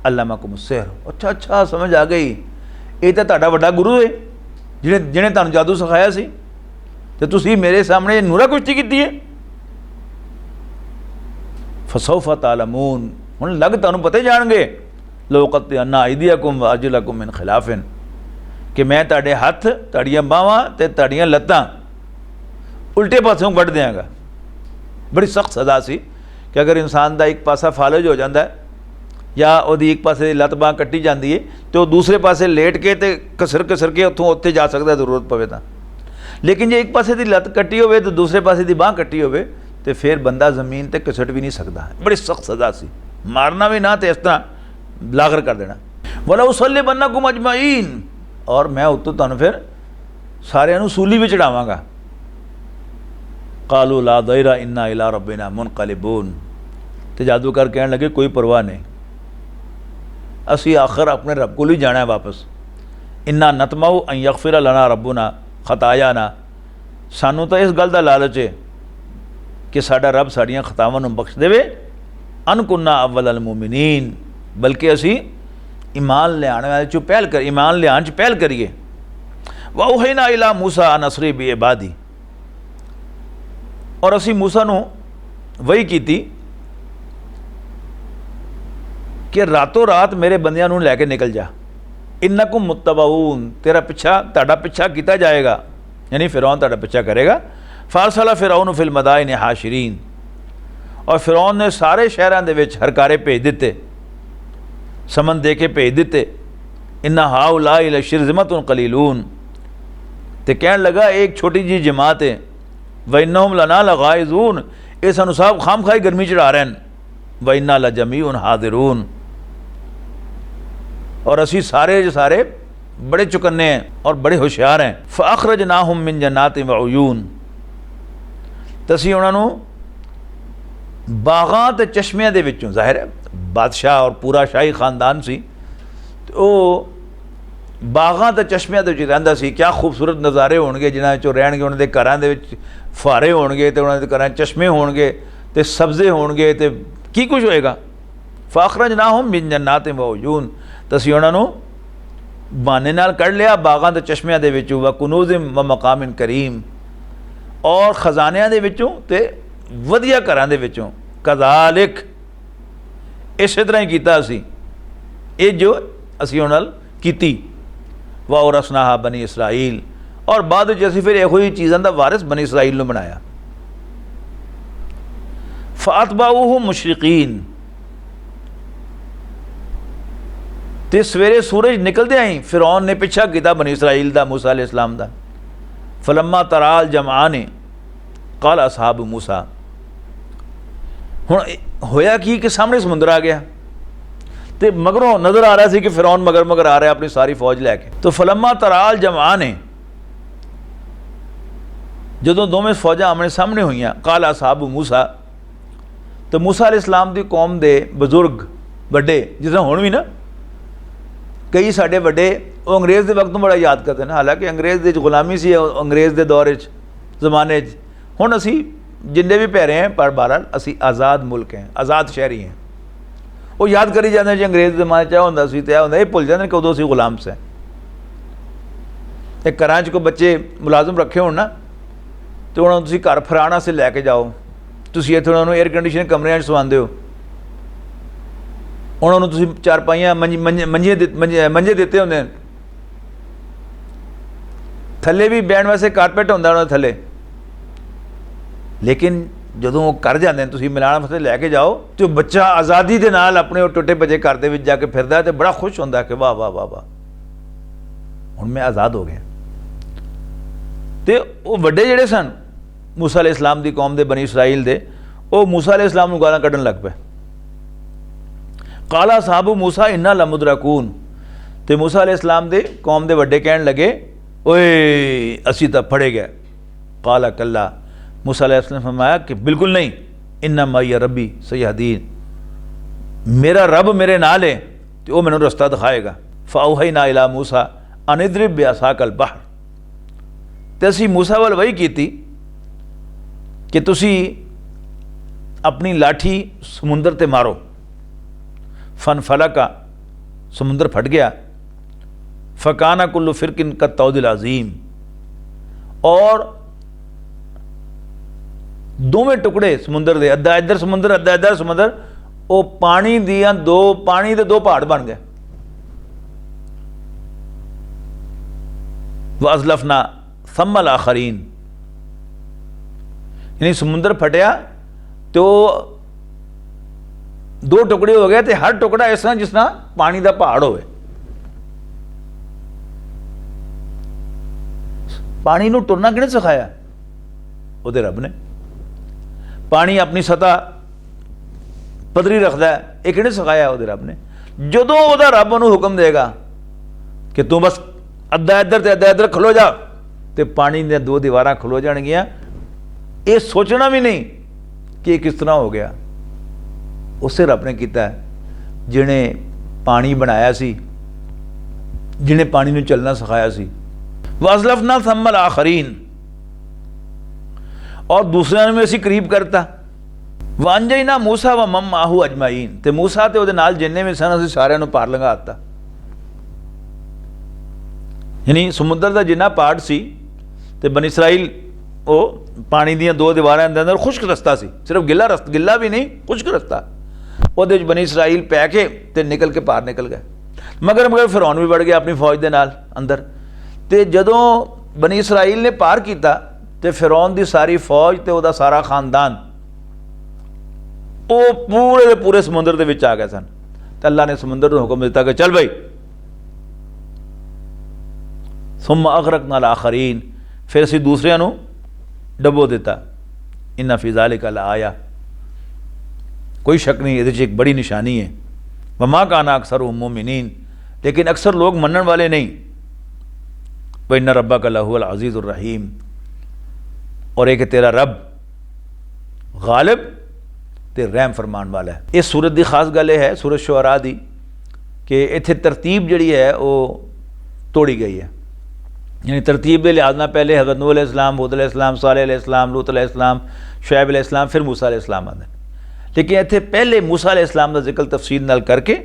अल्लमकुमुस सिहर, अच्छा अच्छा समझ आ गई, ये तो तुहाडा वड्डा गुरु है ਜਿਹਨੇ ਤੁਹਾਨੂੰ ਜਾਦੂ ਸਿਖਾਇਆ ਸੀ, ਤੇ ਤੁਸੀਂ ਮੇਰੇ ਸਾਹਮਣੇ ਨੂਰਾ ਕੁਸ਼ਤੀ ਕੀਤੀ ਹੈ। ਫਸੌਫਾ ਤਾਲਮੂਨ, ਹੁਣ ਲੱਗ ਤੁਹਾਨੂੰ ਪਤਾ ਜਾਣਗੇ, ਲੋ ਕਤਅਨਾ ਅਯਦੀਅਕੁਮ व ਅਰਜੁਲਕੁਮ ਮਿਨ ਖਿਲਾਫਿਨ, ਕਿ ਮੈਂ ਤੁਹਾਡੇ ਹੱਥ, ਤੁਹਾਡੀਆਂ ਬਾਹਾਂ ਤੇ ਤੁਹਾਡੀਆਂ ਲੱਤਾਂ ਉਲਟੇ ਪਾਸਿਓਂ ਵੱਢ ਦਿਆਂਗਾ। ਬੜੀ ਸਖਤ ਸਜ਼ਾ ਸੀ ਕਿ ਅਗਰ ਇਨਸਾਨ ਦਾ ਇੱਕ ਪਾਸਾ ਫਾਲਜ ਹੋ ਜਾਂਦਾ ਹੈ ਜਾਂ ਉਹਦੀ ਇੱਕ ਪਾਸੇ ਲੱਤ ਬਾਂਹ ਕੱਟੀ ਜਾਂਦੀ ਹੈ ਤੇ ਉਹ ਦੂਸਰੇ ਪਾਸੇ ਲੇਟ ਕੇ ਤੇ ਘਸਰ ਕੇ ਉੱਥੋਂ ਉੱਥੇ ਜਾ ਸਕਦਾ ਜ਼ਰੂਰਤ ਪਵੇ ਤਾਂ। ਲੇਕਿਨ ਜੇ ਇੱਕ ਪਾਸੇ ਦੀ ਲੱਤ ਕੱਟੀ ਹੋਵੇ ਤੇ ਦੂਸਰੇ ਪਾਸੇ ਦੀ ਬਾਂਹ ਕੱਟੀ ਹੋਵੇ ਤੇ ਫਿਰ ਬੰਦਾ ਜ਼ਮੀਨ ਤੇ ਘਸਟ ਵੀ ਨਹੀਂ ਸਕਦਾ। ਬੜੀ ਸਖਤ ਸਜ਼ਾ ਸੀ, ਮਾਰਨਾ ਵੀ ਨਾ ਤੇ ਇਸ ਤਰ੍ਹਾਂ ਲਾਗਰ ਕਰ ਦੇਣਾ। ਵਲਾ ਉਸੱਲਿਬੰਨकुम ਅਜਮਾਈਨ, ਔਰ ਮੈਂ ਉੱਤੋਂ ਤੁਹਾਨੂੰ ਫਿਰ ਸਾਰਿਆਂ ਨੂੰ ਸੂਲੀ ਵਿੱਚ ਚੜਾਵਾਂਗਾ। ਕਾਲੂ ਲਾ ਦਇਰਾ ਇੰਨਾ ਇਲਾ ਰੱਬਿਨਾ ਮੁਨਕਲਿਬੂਨ, ਤੇ ਜਾਦੂਗਰ ਕਹਿਣ ਲੱਗੇ ਕੋਈ ਪਰਵਾਹ ਨਹੀਂ, ਅਸੀਂ ਆਖਰ ਆਪਣੇ ਰੱਬ ਕੋਲ ਹੀ ਜਾਣਾ ਹੈ ਵਾਪਸ। ਇੰਨਾ ਨਤਮਾਉ ਅਨ ਯਗਫਿਰ ਲਨਾ ਰੱਬੁਨਾ ਖਤਾयाना, ਸਾਨੂੰ ਤਾਂ ਇਸ ਗੱਲ ਦਾ ਲਾਲਚ ਹੈ ਕਿ ਸਾਡਾ ਰੱਬ ਸਾਡੀਆਂ ਖਤਾਵਾਂ ਨੂੰ ਬਖਸ਼ ਦੇਵੇ। ਅਨ ਕੁੰਨਾ ਅਵਲ ਅਲ ਮੁਮਿਨੀਨ, ਬਲਕਿ ਅਸੀਂ ਈਮਾਨ ਲਿਆਉਣ ਵਾਲੇ 'ਚ ਪਹਿਲ ਕਰ, ਈਮਾਨ ਲਿਆਉਣ 'ਚ ਪਹਿਲ ਕਰੀਏ। ਵਾ ਔਹੈਨਾ ਇਲਾ ਮੂਸਾ ਅਨ ਅਸਰੀ ਬੀ ਇਬਾਦੀ, ਔਰ ਅਸੀਂ ਮੂਸਾ ਨੂੰ ਵਹੀ ਕੀਤੀ ਕਿ ਰਾਤੋਂ ਰਾਤ ਮੇਰੇ ਬੰਦਿਆਂ ਨੂੰ ਲੈ ਕੇ ਨਿਕਲ ਜਾ। ਇਨਕੁਮ ਮੁਤਬਊਨ, ਤੇਰਾ ਪਿੱਛਾ, ਤੁਹਾਡਾ ਪਿੱਛਾ ਕੀਤਾ ਜਾਏਗਾ, यानी फ़िरौन ਤੁਹਾਡਾ ਪਿੱਛਾ ਕਰੇਗਾ। ਫਾਰਸਲਾ फ़िरौन फिल मदाइन हाशिरीन, और फ़िरौन ने सारे शहरों के विच हरकारे भेज दिते, समन दे के भेज दिते। इन्ना हाउलाई लशिरज़मतुन कलीलून, तो कहन लगा एक छोटी जी जमात है, व इन्नहुम लना लगाइज़ून, ये सानू साहब खाम खाई गर्मी चढ़ा रहे हैं। व इन्ना लजमीउन हादिरून, और असी सारे जो सारे बड़े चुकन्ने हैं और बड़े होशियार हैं। फ़अख़रजनाहुम मिन जन्नातिन व उयून, तो असी उन्होंने बागां ते चश्मियां दे विचों, ज़ाहिर है बादशाह और पूरा शाही खानदान सी, तो बागां ते चश्मियां दे विच रहिंदा सी। क्या खूबसूरत नज़ारे होणगे जिन्हां विचों रहणगे, उन्हां दे घरां दे विच फुहारे होणगे, ते उन्हां दे घरां चश्मे होणगे, ते सब्ज़े होणगे, ते की कुछ होएगा। फ़अख़रजनाहुम मिन जन्नातिन व उयून, तो असी उन्होंने बहाने नाल कढ़ लिया बागां ते चश्मियां दे विचों, व कुनूज़िम व मकामिन करीम, और खजानियां दे विचों ते वधिया घरां दे विचों। कज़ालिक, इस तरह ही कीता असी, ये जो असी उन्हां नाल कीती। व औरसनाहा बनी इसराइल, और बाद विच असी फिर इहो ही चीज़ां दा वारिस बनी इसराइल नूं बनाया। फ़अतबऊहुम मुशरिकीन, तो सवेरे सूरज निकलदे ही फ़िरौन ने पिछा किया बनी इसराइल का, मूसा अलैहिस्सलाम का। फलम्मा तराल जमाने काल असहाब मूसा, हुण होया कि सामने समुद्र आ गया, तो मगरों नज़र आ रहा है कि फ़िरौन मगर मगर आ रहा है अपनी सारी फौज लैके। तो फलम्मा तराल जमाने, जदों दोवें फौजां आमने सामने हुईयां, काल असहाब मूसा, तो मूसा अलैहिस्सलाम की कौम के बजुर्ग बड़े, जिस तरह हुण भी ना कई साढ़े वड्डे वो अंग्रेज़ के वक्त बड़ा याद करते हैं, हालांकि अंग्रेज़ की गुलामी सी अंग्रेज़ के दौर जमाने हुण असी जिन्ने भी पैरे हैं, पर बहरहाल असी आज़ाद मुल्क हैं, आज़ाद शहरी हैं। वो याद करी जाते जी अंग्रेज़ जमाने च होंदा सी ते होंदा, ये भुल जाते कि उदों असी गुलाम से। एक घरां च कोई बच्चे मुलाजम रखे हो ना, तो उन्होंने तुसीं घर फराना से लैके जाओ, तुसीं इत्थे उन्होंने एयर कंडीशन कमरिਆਂ 'ਚ सवांदे हो, उन्होंने तुसीं चारपाइयां मंजे दिते होंदे, थले भी बैण वास्ते कारपेट होंदा उन्होंने थले। लेकिन जदों वो कर जाते हैं, तुसीं मिलाण वास्ते लैके जाओ, तो बच्चा आज़ादी दे नाल अपने टुटे भजे घर दे विच जाके फिरदा है, तो बड़ा खुश होंदा कि वाह वाह वाह वाह, हुण मैं आज़ाद हो गया। तो वो वड्डे जिहड़े सन मूसा अलैहिस्सलाम दी कौम दे, बनी इसराइल दे, वो मूसा अलैहिस्सलाम नूं गालां कड्ढण लग पे। काला साहबू मूसा इन्ना लमुदरकून, तो मूसा अलैहिस्सलाम दे कौम दे वड्डे कहण लगे, ओए असी तो फड़े गए। काला कल्ला, मूसा अलैहिस्सलाम ने फरमाया कि बिल्कुल नहीं, इन्ना माई रब्बी सयहदीन, मेरा रब मेरे नाल है, तो वह मैनू रस्ता दिखाएगा। फ़अौहैना इला मूसा अन इद्रिब बिअसाकल बहर, तो असी मूसा वाल वही की कि तुसी अपनी लाठी समुंदर ते मारो। फन फलका, समुंदर फट गया। फ़काना कुल्लु फ़िरकिन का तौदिल अज़ीम, और दोवें टुकड़े समुंदर दे, अद्धा इधर समुंदर अद्धा इधर समुंदर, वो पानी दियां पानी दे दो पहाड़ बन गए। वअज़लफ़ना सम्मल आखरीन, यानी समुंदर फटिया तो दो टुकड़े हो गए, तो हर टुकड़ा इस तरह जिस तरह पानी का पहाड़ होवे। पानी नूं टुरना किहने सिखाया? उहदे रब ने। पानी अपनी सतह पदरी रखता है, ये किहने सिखाया? उहदे रब ने। जदों उहदा रब उहनूं हुक्म देगा कि तू बस अद्धा इधर ते अद्धा इधर खलो जा, तो पानी दी दो दीवारां खलो जाणगियां। ये सोचना भी नहीं कि किस तरह हो गया, उसे रब ने किया जिन्हें पानी बनाया सी, जिन्हें पानी में चलना सिखाया सी। वअज़लफ़ना सम्मल आखरीन, और दूसरे ने भी असी करीब करता। वांजयना मूसा व मम माहू अजमाइन, ते मूसा ते उहदे नाल जिन्ने भी सन असीं सारिआं नूं पार लंघा दित्ता। यानी समुद्र का जिन्ना पार्ट सी ते बनी इसराइल वो पानी दियां दो दीवारां दे अंदर खुश्क रस्ता सी, सिर्फ गिला भी नहीं, खुश्क रस्ता, उहदे विच बनी इसराइल पै के ते निकल के पार निकल गए। मगर फिरौन भी बढ़ गया अपनी फौज के नाल अंदर। तो जदों बनी इसराइल ने पार किया तो फिरौन की सारी फौज तो वह सारा खानदान वो पूरे के पूरे समुद्र के विच आ गए सन। तो अल्लाह ने समुद्र को हुक्म दिता कि चल भाई, सुम्मा अग़रक़ना आखरीन, फिर असीं दूसरिਆਂ ਨੂੰ डबो दिता। इन्ना फ़ी ज़ालिका लआया, कोई शक नहीं, ये एक बड़ी निशानी है। वमा काना अक्सरुहुम मुमिनीन, लेकिन अक्सर लोग मनने वाले नहीं। व इन्ना रब्बका लहुवल अज़ीज़ुर रहीम, और एक तेरा रब गालिब ते रहम फरमान वाला है। इस सूरत की खास गल है सूरत शुअरा दी कि इत्थे तरतीब जिहड़ी है वो तोड़ी गई है। यानी तरतीब के लिहाज ना पहले हज़रत नूह अलैहिस्सलाम, हूद अलैहिस्सलाम, सालेह अलैहिस्सलाम, लूत अलैहिस्सलाम, शुएब अलैहिस्सलाम, फिर मूसा अलैहिस्सलाम आते हैं। लेकिन इत्थे पहले मूसा अलैहिस्सलाम का जिक्र तफसील नाल करके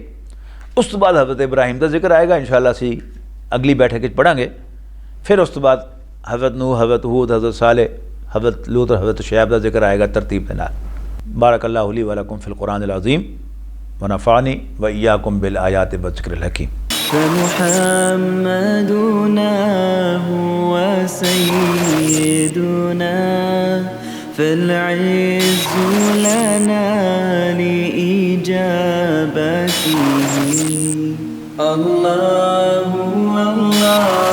उस तो बाद हज़रत इब्राहिम का जिक्र आएगा। इंशाअल्लाह असीं अगली बैठक पढ़ांगे। फिर उस तो बाद हज़रत नूह, हज़रत हूद, हज़रत सालेह, हज़रत लूत और हज़रत शुएब का जिक्र आएगा तरतीब के नाल। बारकल्लाहु ली व लकुम फ़िल क़ुरआनिल अज़ीम व नफ़अनी व इय्याकुम बिल आयाति व ज़िक्रिल हकीम। فمحمدنا هو سيدنا فالعز لنا لإجابته الله الله